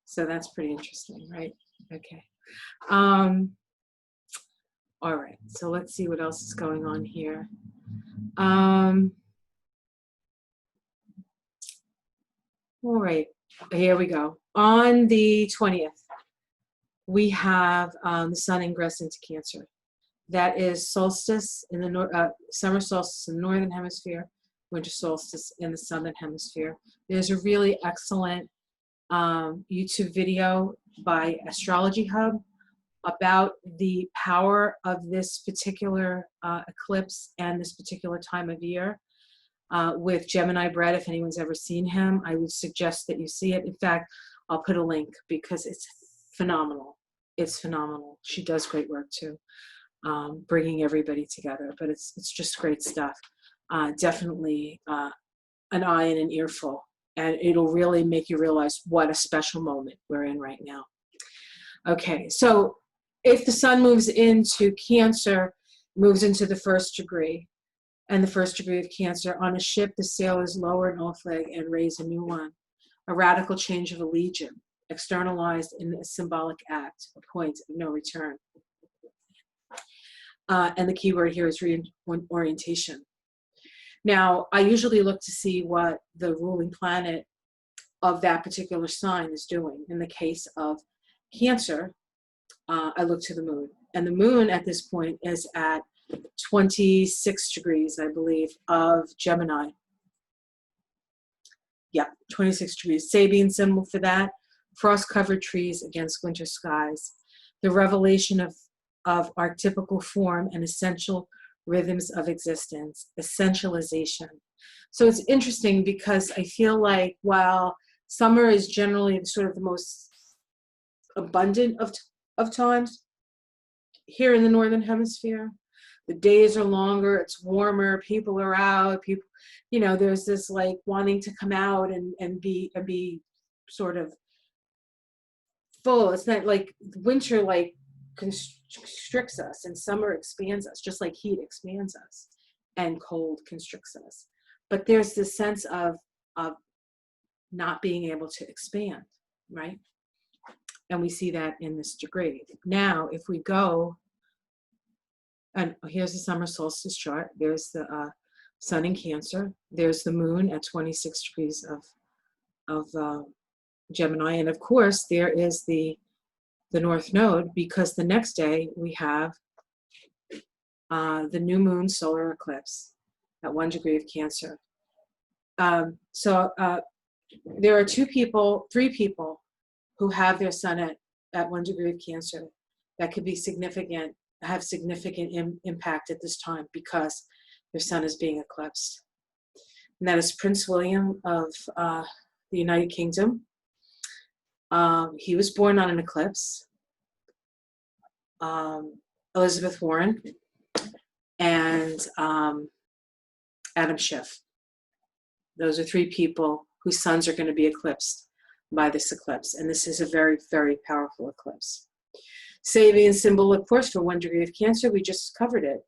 So that's pretty interesting, right? Okay. All right. So let's see what else is going on here. All right. Here we go. On the 20th, we have the Sun Ingress into Cancer. That is solstice in the summer solstice in the northern hemisphere, winter solstice in the southern hemisphere. There's a really excellent YouTube video by Astrology Hub about the power of this particular eclipse and this particular time of year. With Gemini Brett, if anyone's ever seen him, I would suggest that you see it. In fact, I'll put a link because it's phenomenal. It's phenomenal. She does great work too, bringing everybody together. But it's just great stuff. Definitely an eye and an earful, and it'll really make you realize what a special moment we're in right now. Okay, so if the sun moves into Cancer, moves into the 1st degree, and the 1st degree of Cancer, on a ship, the sailors lower an old flag and raise a new one. A radical change of allegiance, externalized in a symbolic act, a point of no return. And the key word here is reorientation. Now, I usually look to see what the ruling planet of that particular sign is doing. In the case of Cancer, I look to the moon. And the moon at this point is at 26 degrees, I believe, of Gemini. Yeah, 26 degrees. Sabian symbol for that, frost-covered trees against winter skies. The revelation of archetypical form and essential rhythms of existence, essentialization. So it's interesting because I feel like while summer is generally sort of the most abundant of times here in the northern hemisphere, the days are longer, it's warmer, people are out, people, you know, there's this like wanting to come out and be sort of full. It's not like winter like constricts us and summer expands us, just like heat expands us and cold constricts us. But there's this sense of not being able to expand, right? And we see that in this degree. Now, if we go, and here's the summer solstice chart. There's the sun in Cancer. There's the moon at 26 degrees of Gemini. And of course, there is the North Node, because the next day we have the new moon solar eclipse at 1 degree of Cancer. So there are three people who have their sun at 1 degree of Cancer that could be significant, have significant impact at this time because their sun is being eclipsed. And that is Prince William of the United Kingdom. He was born on an eclipse. Elizabeth Warren and Adam Schiff. Those are three people whose suns are going to be eclipsed by this eclipse. And this is a very, very powerful eclipse. Sabian symbol, of course, for 1 degree of Cancer, we just covered it.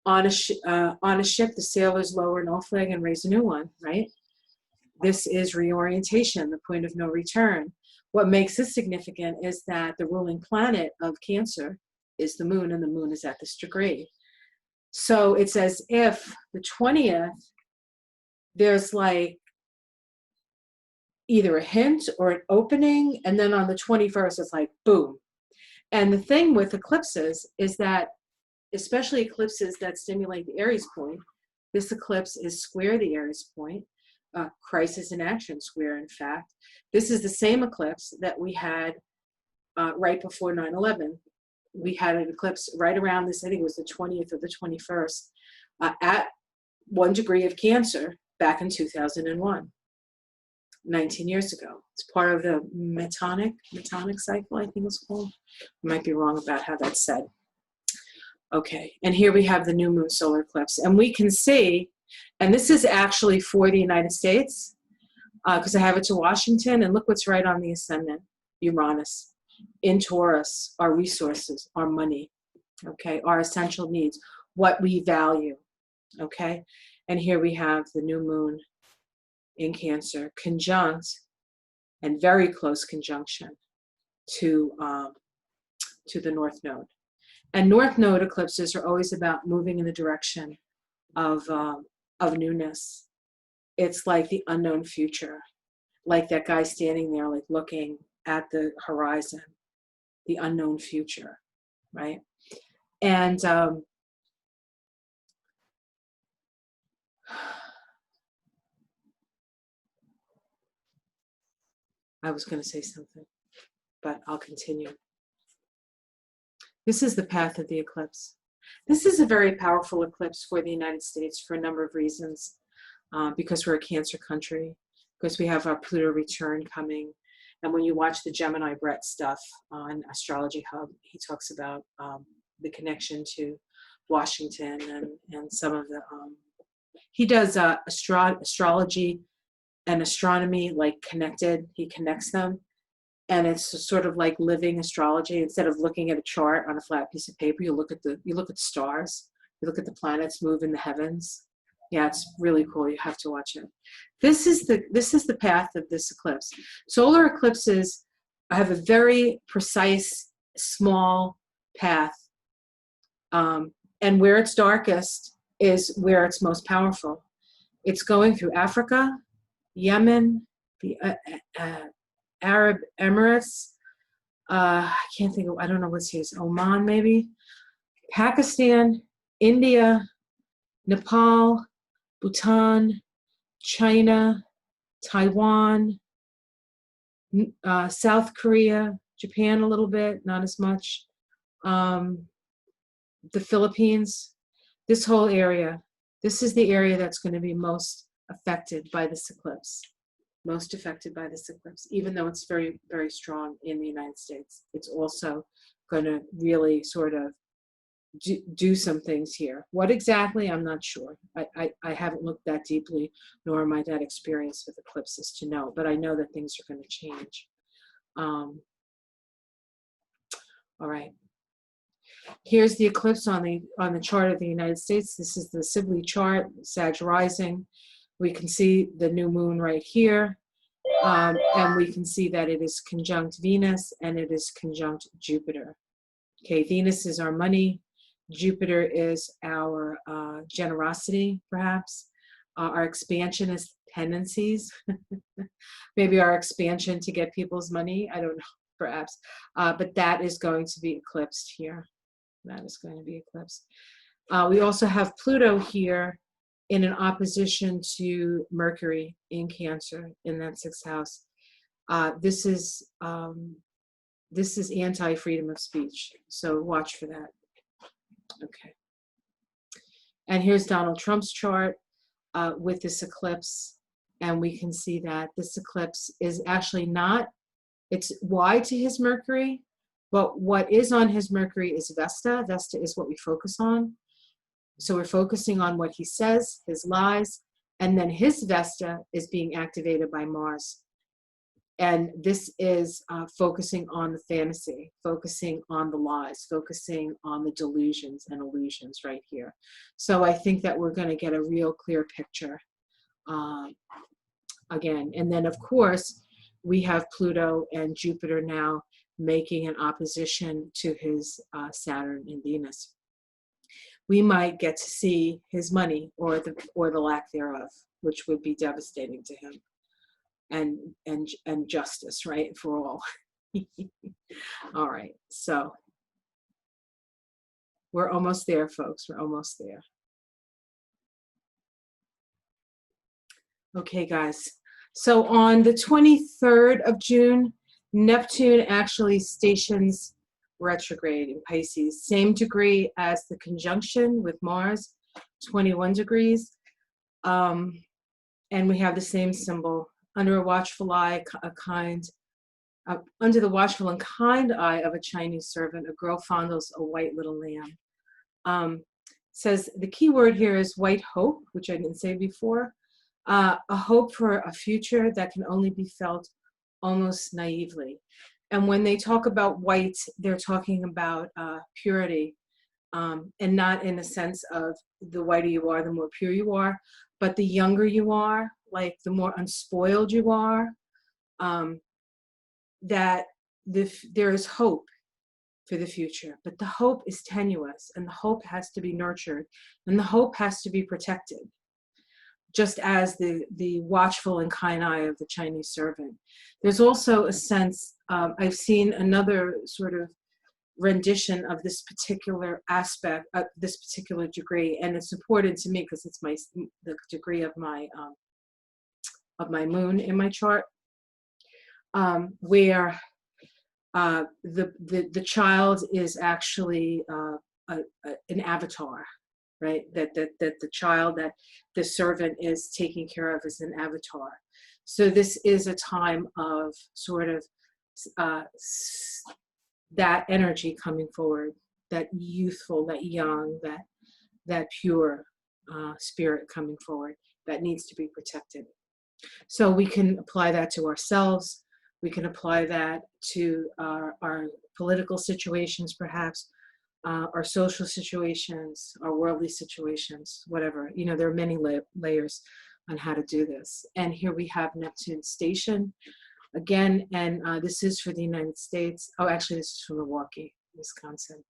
On a ship, the sailors lower an old flag and raise a new one, right? This is reorientation, the point of no return. What makes this significant is that the ruling planet of Cancer is the moon, and the moon is at this degree. So it's as if the 20th, there's like either a hint or an opening, and then on the 21st, it's like boom. And the thing with eclipses is that, especially eclipses that stimulate the Aries point, this eclipse is square the Aries point, crisis in action square, in fact. This is the same eclipse that we had right before 9/11. We had an eclipse right around this, I think it was the 20th or the 21st, at 1 degree of Cancer back in 2001, 19 years ago. It's part of the Metonic cycle, I think it's called. I might be wrong about how that's said. Okay, and here we have the new moon solar eclipse. And we can see, and this is actually for the United States, because I have it to Washington, and look what's right on the ascendant, Uranus. In Taurus, our resources, our money, okay, our essential needs, what we value, okay? And here we have the new moon in Cancer, conjunct and very close conjunction to the North Node. And North Node eclipses are always about moving in the direction of newness. It's like the unknown future, like that guy standing there, like looking at the horizon, the unknown future, right? And I was going to say something, but I'll continue. This is the path of the eclipse. This is a very powerful eclipse for the United States for a number of reasons, because we're a Cancer country, because we have our Pluto return coming. And when you watch the Gemini Brett stuff on Astrology Hub, he talks about the connection to Washington and some of the, he does astrology and astronomy like connected, he connects them. And it's sort of like living astrology. Instead of looking at a chart on a flat piece of paper, you look at the stars, you look at the planets move in the heavens. Yeah, it's really cool. You have to watch it. This is the path of this eclipse. Solar eclipses have a very precise, small path. And where it's darkest is where it's most powerful. It's going through Africa, Yemen, the Arab Emirates. I can't think of, I don't know what's his, Oman maybe, Pakistan, India, Nepal, Bhutan, China, Taiwan, South Korea, Japan a little bit, not as much, the Philippines, this whole area. This is the area that's going to be most affected by this eclipse. Most affected by this eclipse, even though it's very, very strong in the United States. It's also going to really sort of do some things here. What exactly, I'm not sure. I haven't looked that deeply, nor am I that experienced with eclipses to know, but I know that things are going to change. All right. Here's the eclipse on the chart of the United States. This is the Sibley chart, Sag rising. We can see the new moon right here, and we can see that it is conjunct Venus and it is conjunct Jupiter. Okay, Venus is our money. Jupiter is our generosity, perhaps, our expansionist tendencies, maybe our expansion to get people's money. I don't know, perhaps, but that is going to be eclipsed here. That is going to be eclipsed. We also have Pluto here in an opposition to Mercury in Cancer in that 6th house. This is anti-freedom of speech, so watch for that. Okay. And here's Donald Trump's chart with this eclipse, and we can see that this eclipse is actually not, it's wide to his Mercury, but what is on his Mercury is Vesta. Vesta is what we focus on. So we're focusing on what he says, his lies, and then his Vesta is being activated by Mars. And this is focusing on the fantasy, focusing on the lies, focusing on the delusions and illusions right here. So I think that we're going to get a real clear picture again. And then, of course, we have Pluto and Jupiter now making an opposition to his Saturn and Venus. We might get to see his money or the lack thereof, which would be devastating to him. And justice, right, for all. All right, so we're almost there, folks. We're almost there. Okay, guys. So on the 23rd of June, Neptune actually stations retrograde in Pisces, same degree as the conjunction with Mars, 21 degrees. And we have the same symbol. Under a watchful eye, under the watchful and kind eye of a Chinese servant, a girl fondles a white little lamb. Says the key word here is white hope, which I didn't say before. A hope for a future that can only be felt almost naively. And when they talk about white, they're talking about purity, and not in the sense of the whiter you are, the more pure you are, but the younger you are, like the more unspoiled you are, that there is hope for the future. But the hope is tenuous, and the hope has to be nurtured, and the hope has to be protected, just as the watchful and kind eye of the Chinese servant. There's also a sense, I've seen another sort of rendition of this particular aspect, of this particular degree, and it's important to me because it's the degree of my moon in my chart, where the child is actually an avatar, right? That the child that the servant is taking care of is an avatar. So this is a time of sort of that energy coming forward, that youthful, that young, that pure spirit coming forward that needs to be protected. So we can apply that to ourselves. We can apply that to our political situations, perhaps, our social situations, our worldly situations, whatever. You know, there are many layers on how to do this. And here we have Neptune Station again, and this is for the United States. Oh, actually, this is from Milwaukee, Wisconsin.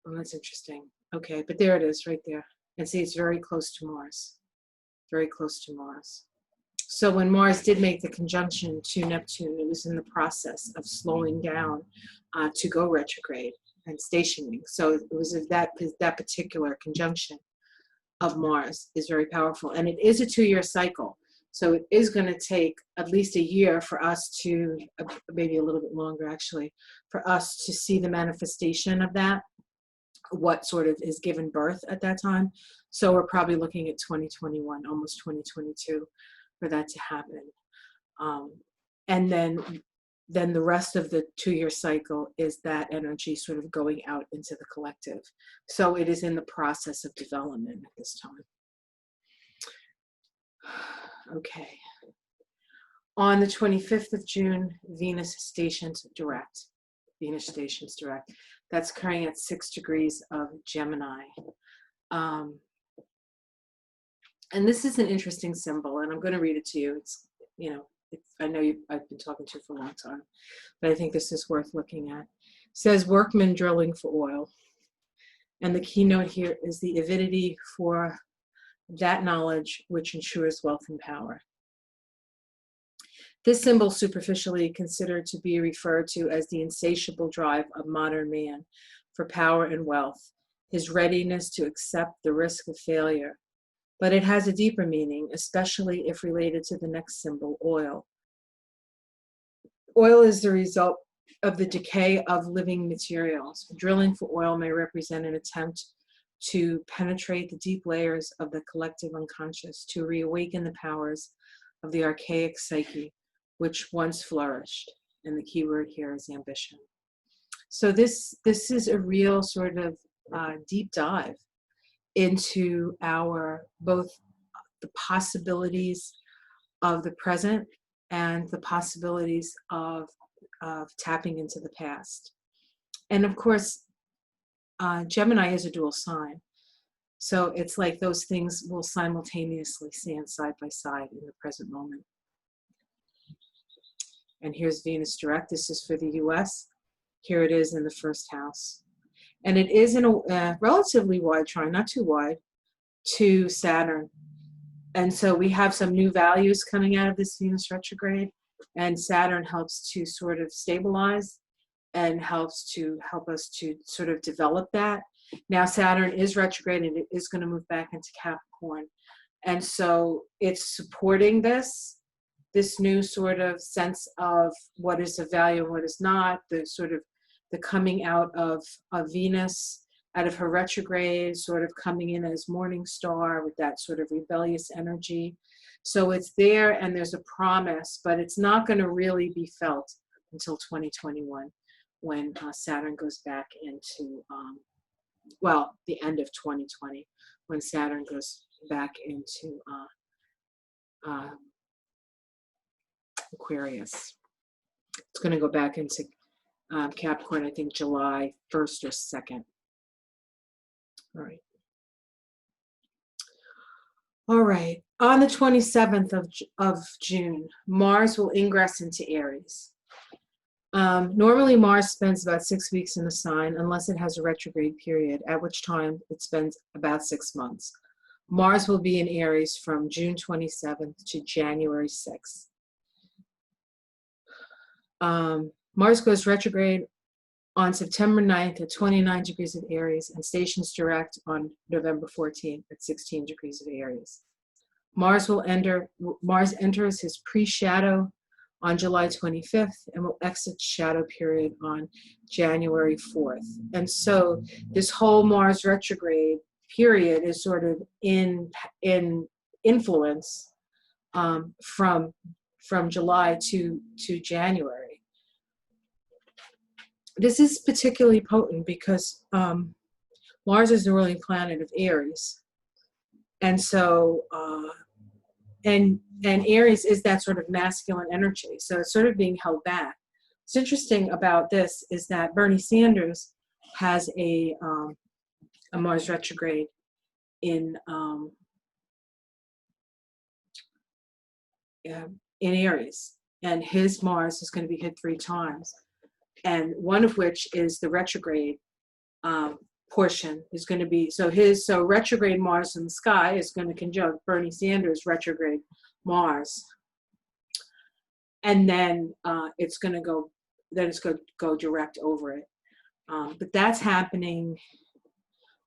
Oh, that's interesting. Okay, but there it is right there. And see, it's very close to Mars. Very close to Mars. So when Mars did make the conjunction to Neptune, it was in the process of slowing down to go retrograde and stationing. So it was that particular conjunction of Mars is very powerful. And it is a 2-year cycle. So it is going to take at least a year for us to, maybe a little bit longer actually, for us to see the manifestation of that, what sort of is given birth at that time. So we're probably looking at 2021, almost 2022 for that to happen. And then the rest of the 2-year cycle is that energy sort of going out into the collective. So it is in the process of development at this time. Okay. On the 25th of June, Venus stations direct. Venus stations direct. That's occurring at 6 degrees of Gemini. And this is an interesting symbol, and I'm going to read it to you. It's, you know, I know I've been talking to you for a long time, but I think this is worth looking at. It says, workmen drilling for oil. And the keynote here is the avidity for that knowledge which ensures wealth and power. This symbol superficially considered to be referred to as the insatiable drive of modern man for power and wealth, his readiness to accept the risk of failure. But it has a deeper meaning, especially if related to the next symbol, oil. Oil is the result of the decay of living materials. Drilling for oil may represent an attempt to penetrate the deep layers of the collective unconscious, to reawaken the powers of the archaic psyche, which once flourished. And the key word here is ambition. So this is a real sort of deep dive into both the possibilities of the present and the possibilities of tapping into the past. And of course, Gemini is a dual sign. So it's like those things will simultaneously stand side by side in the present moment. And here's Venus direct. This is for the US. Here it is in the first house. And it is in a relatively wide trine, not too wide, to Saturn. And so we have some new values coming out of this Venus retrograde. And Saturn helps to sort of stabilize and help us to sort of develop that. Now Saturn is retrograde and it is going to move back into Capricorn. And so it's supporting this new sort of sense of what is of value and what is not, the sort of the coming out of Venus, out of her retrograde, sort of coming in as morning star with that sort of rebellious energy. So it's there and there's a promise, but it's not going to really be felt until 2021 when Saturn goes back into, the end of 2020, when Saturn goes back into Aquarius. It's going to go back into Capricorn, I think July 1st or 2nd. All right. All right. On the 27th of June, Mars will ingress into Aries. Normally, Mars spends about 6 weeks in a sign unless it has a retrograde period, at which time it spends about 6 months. Mars will be in Aries from June 27th to January 6th. Mars goes retrograde on September 9th at 29 degrees of Aries and stations direct on November 14th at 16 degrees of Aries. Mars enters his pre-shadow on July 25th and will exit shadow period on January 4th. And so this whole Mars retrograde period is sort of in influence from July to January. This is particularly potent because Mars is the ruling planet of Aries. And so, and Aries is that sort of masculine energy. So it's sort of being held back. What's interesting about this is that Bernie Sanders has a Mars retrograde in Aries. And his Mars is going to be hit 3 times. And one of which is the retrograde portion is going to be, so retrograde Mars in the sky is going to conjunct Bernie Sanders retrograde Mars. And then it's going to go direct over it. But that's happening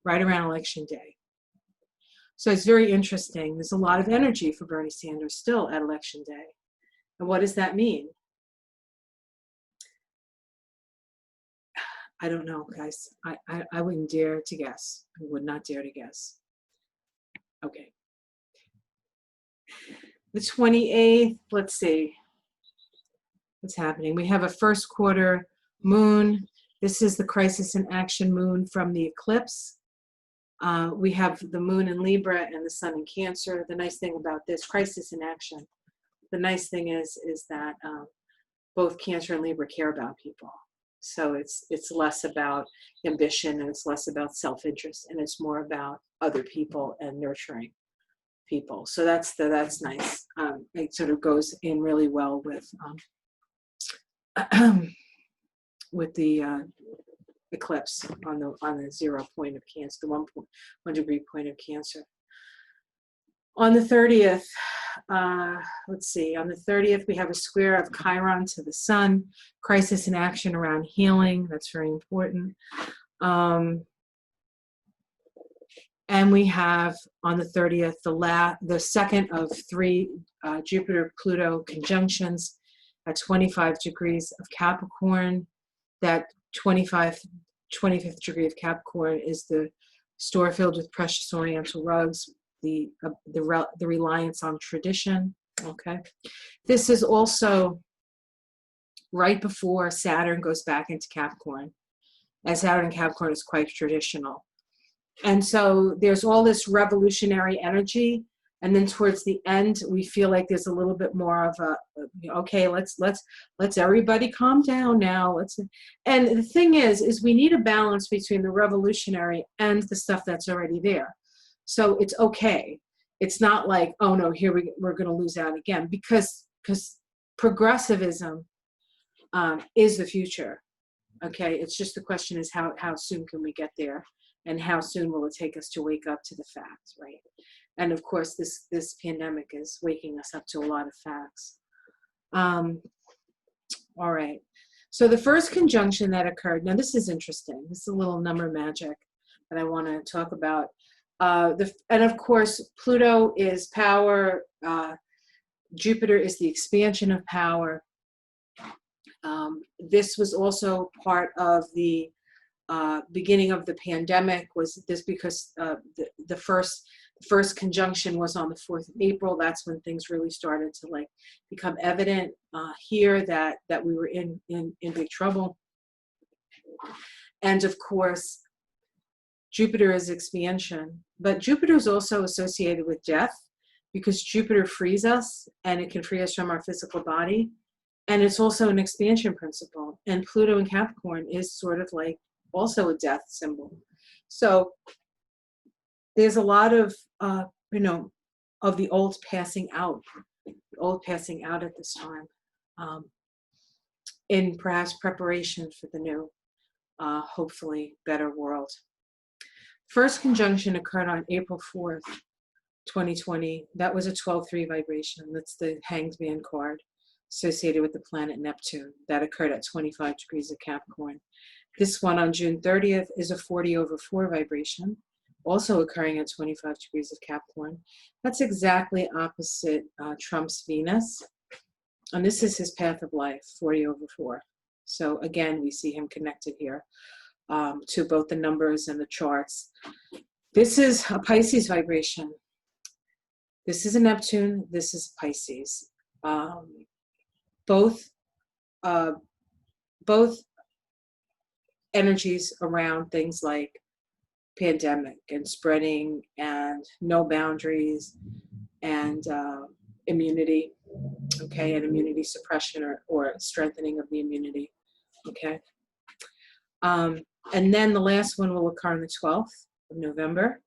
right around Election Day. So it's very interesting. There's a lot of energy for Bernie Sanders still at Election Day. And what does that mean? I don't know, guys. I wouldn't dare to guess. I would not dare to guess. Okay. The 28th, let's see what's happening. We have a first quarter moon. This is the crisis in action moon from the eclipse. We have the moon in Libra and the sun in Cancer. The nice thing about this crisis in action, the nice thing is that both Cancer and Libra care about people. So it's less about ambition and it's less about self-interest and it's more about other people and nurturing people. So that's nice. It sort of goes in really well with the eclipse on the 0 point of Cancer, the 1 degree point of Cancer. On the 30th, let's see, on the 30th, we have a square of Chiron to the sun, crisis in action around healing. That's very important. And we have on the 30th, the second of 3 Jupiter-Pluto conjunctions at 25 degrees of Capricorn. That 25th degree of Capricorn is the store filled with precious oriental rugs, the reliance on tradition. Okay, this is also right before Saturn goes back into Capricorn, and Saturn in Capricorn is quite traditional. And so there's all this revolutionary energy, and then towards the end we feel like there's a little bit more of a, okay, let's everybody calm down now. And the thing is we need a balance between the revolutionary and the stuff that's already there. So it's okay. It's not like, oh no, here we're going to lose out again, because progressivism is the future. Okay, it's just the question is how soon can we get there, and how soon will it take us to wake up to the facts, right? And of course, this pandemic is waking us up to a lot of facts. All right. So the first conjunction that occurred, now this is interesting. This is a little number magic that I want to talk about. And of course, Pluto is power. Jupiter is the expansion of power. This was also part of the beginning of the pandemic. Was this because the first conjunction was on the 4th of April? That's when things really started to like become evident here that we were in big trouble. And of course, Jupiter is expansion, but Jupiter is also associated with death, because Jupiter frees us, and it can free us from our physical body. And it's also an expansion principle. And Pluto in Capricorn is sort of like also a death symbol. So there's a lot of, of the old passing out, at this time, in perhaps preparation for the new, hopefully better world. First conjunction occurred on April 4th, 2020. That was a 12-3 vibration. That's the Hanged Man card associated with the planet Neptune. That occurred at 25 degrees of Capricorn. This one on June 30th is a 40/4 vibration, also occurring at 25 degrees of Capricorn. That's exactly opposite Trump's Venus. And this is his path of life, 40/4. So again, we see him connected here to both the numbers and the charts. This is a Pisces vibration. This is a Neptune. This is Pisces. Both energies around things like pandemic and spreading and no boundaries and immunity, okay, and immunity suppression or strengthening of the immunity, okay. And then the last one will occur on the 12th of November.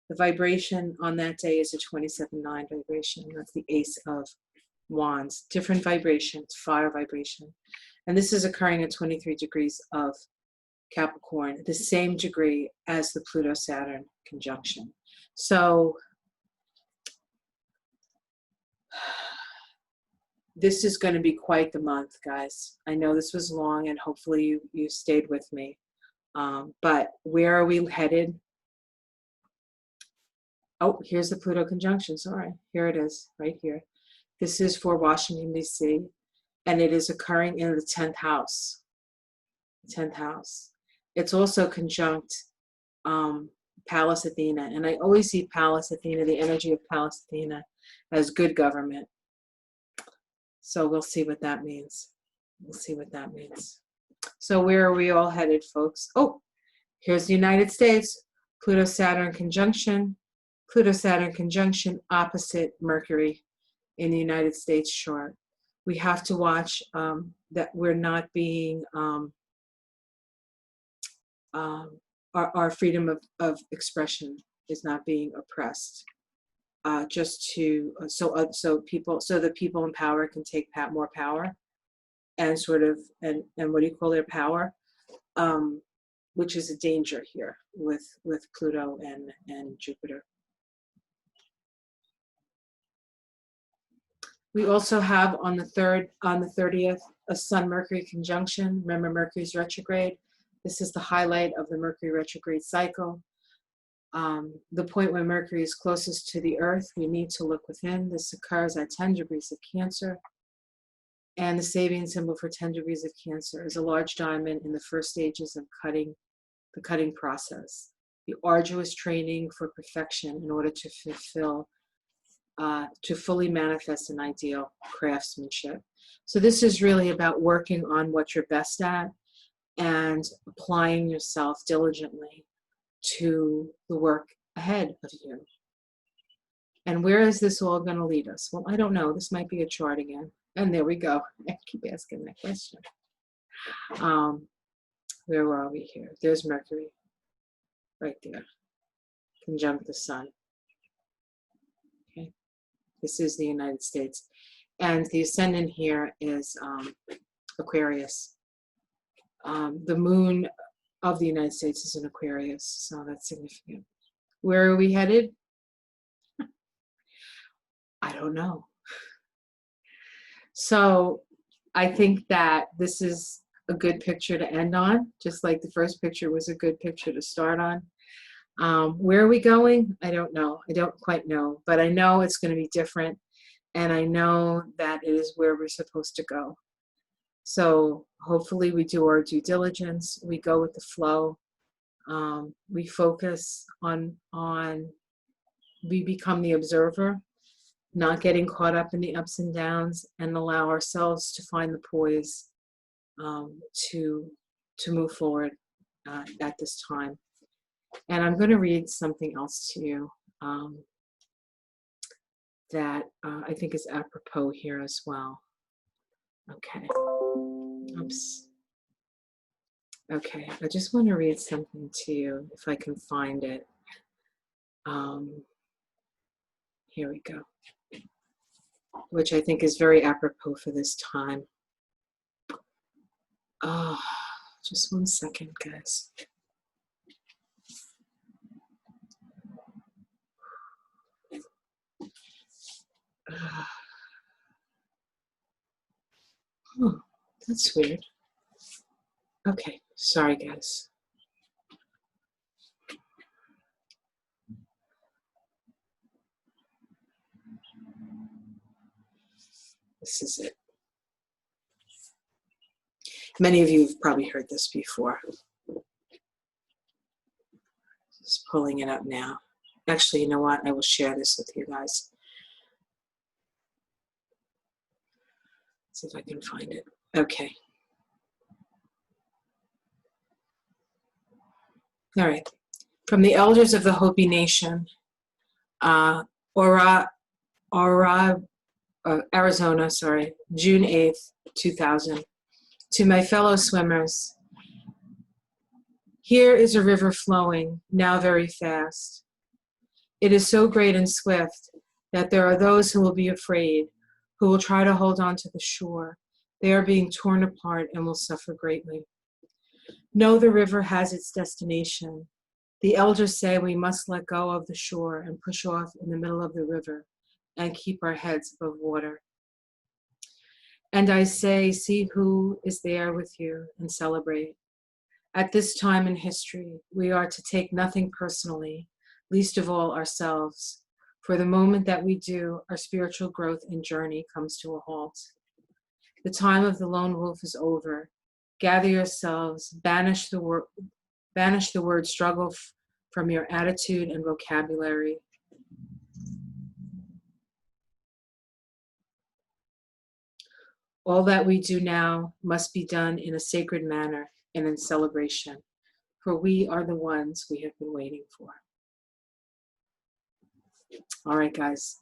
The vibration on that day is a 27-9 vibration. That's the Ace of Wands. Different vibrations, fire vibration. And this is occurring at 23 degrees of Capricorn, the same degree as the Pluto-Saturn conjunction. So this is going to be quite the month, guys. I know this was long, and hopefully you stayed with me. But where are we headed? Oh, here's the Pluto conjunction. Sorry, here it is, right here. This is for Washington, D.C., and it is occurring in the 10th house. 10th house. It's also conjunct Pallas Athena, and I always see Pallas Athena, the energy of Pallas Athena, as good government. So we'll see what that means. We'll see what that means. So where are we all headed, folks? Oh, here's the United States. Pluto-Saturn conjunction. Pluto-Saturn conjunction opposite Mercury in the United States chart. We have to watch that we're not being, our freedom of expression is not being oppressed. Just to, so the people in power can take more power and sort of, and what do you call their power? Which is a danger here with Pluto and Jupiter. We also have on the 30th, a Sun-Mercury conjunction. Remember, Mercury's retrograde. This is the highlight of the Mercury retrograde cycle. The point when Mercury is closest to the Earth, we need to look within. This occurs at 10 degrees of Cancer. And the Sabian symbol for 10 degrees of Cancer is a large diamond in the first stages of the cutting process. The arduous training for perfection in order to fulfill, to fully manifest an ideal craftsmanship. So this is really about working on what you're best at and applying yourself diligently to the work ahead of you. And where is this all going to lead us? Well, I don't know. This might be a chart again. And there we go. I keep asking that question. Where are we here? There's Mercury right there, conjunct the Sun. Okay, this is the United States. And the ascendant here is Aquarius. The moon of the United States is in Aquarius, so that's significant. Where are we headed? I don't know. So I think that this is a good picture to end on, just like the first picture was a good picture to start on. Where are we going? I don't know. I don't quite know, but I know it's going to be different, and I know that it is where we're supposed to go. So hopefully we do our due diligence, we go with the flow, we focus on, we become the observer, not getting caught up in the ups and downs, and allow ourselves to find the poise to move forward at this time. And I'm going to read something else to you that I think is apropos here as well. Okay. Oops. Okay, I just want to read something to you if I can find it. Here we go. Which I think is very apropos for this time. Oh, just 1 second, guys. Oh, that's weird. Okay, sorry, guys. This is it. Many of you have probably heard this before. Just pulling it up now. Actually, you know what? I will share this with you guys. See if I can find it. Okay. All right. From the elders of the Hopi Nation, Arizona, June 8th, 2000. To my fellow swimmers, here is a river flowing, now very fast. It is so great and swift that there are those who will be afraid, who will try to hold on to the shore. They are being torn apart and will suffer greatly. Know the river has its destination. The elders say we must let go of the shore and push off in the middle of the river and keep our heads above water. And I say, see who is there with you and celebrate. At this time in history, we are to take nothing personally, least of all ourselves. For the moment that we do, our spiritual growth and journey comes to a halt. The time of the lone wolf is over. Gather yourselves, banish the word struggle from your attitude and vocabulary. All that we do now must be done in a sacred manner and in celebration, for we are the ones we have been waiting for. All right, guys.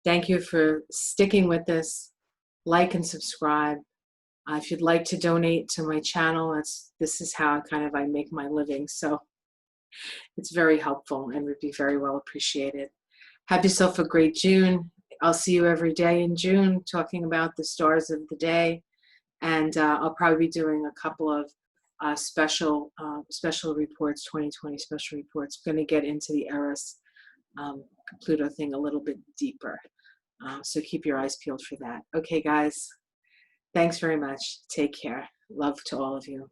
Thank you for sticking with this. Like and subscribe. If you'd like to donate to my channel, this is how I make my living. So it's very helpful and would be very well appreciated. Have yourself a great June. I'll see you every day in June talking about the stars of the day. And I'll probably be doing a couple of special reports, 2020 special reports. I'm going to get into the Eris Pluto thing a little bit deeper. So keep your eyes peeled for that. Okay, guys. Thanks very much. Take care. Love to all of you.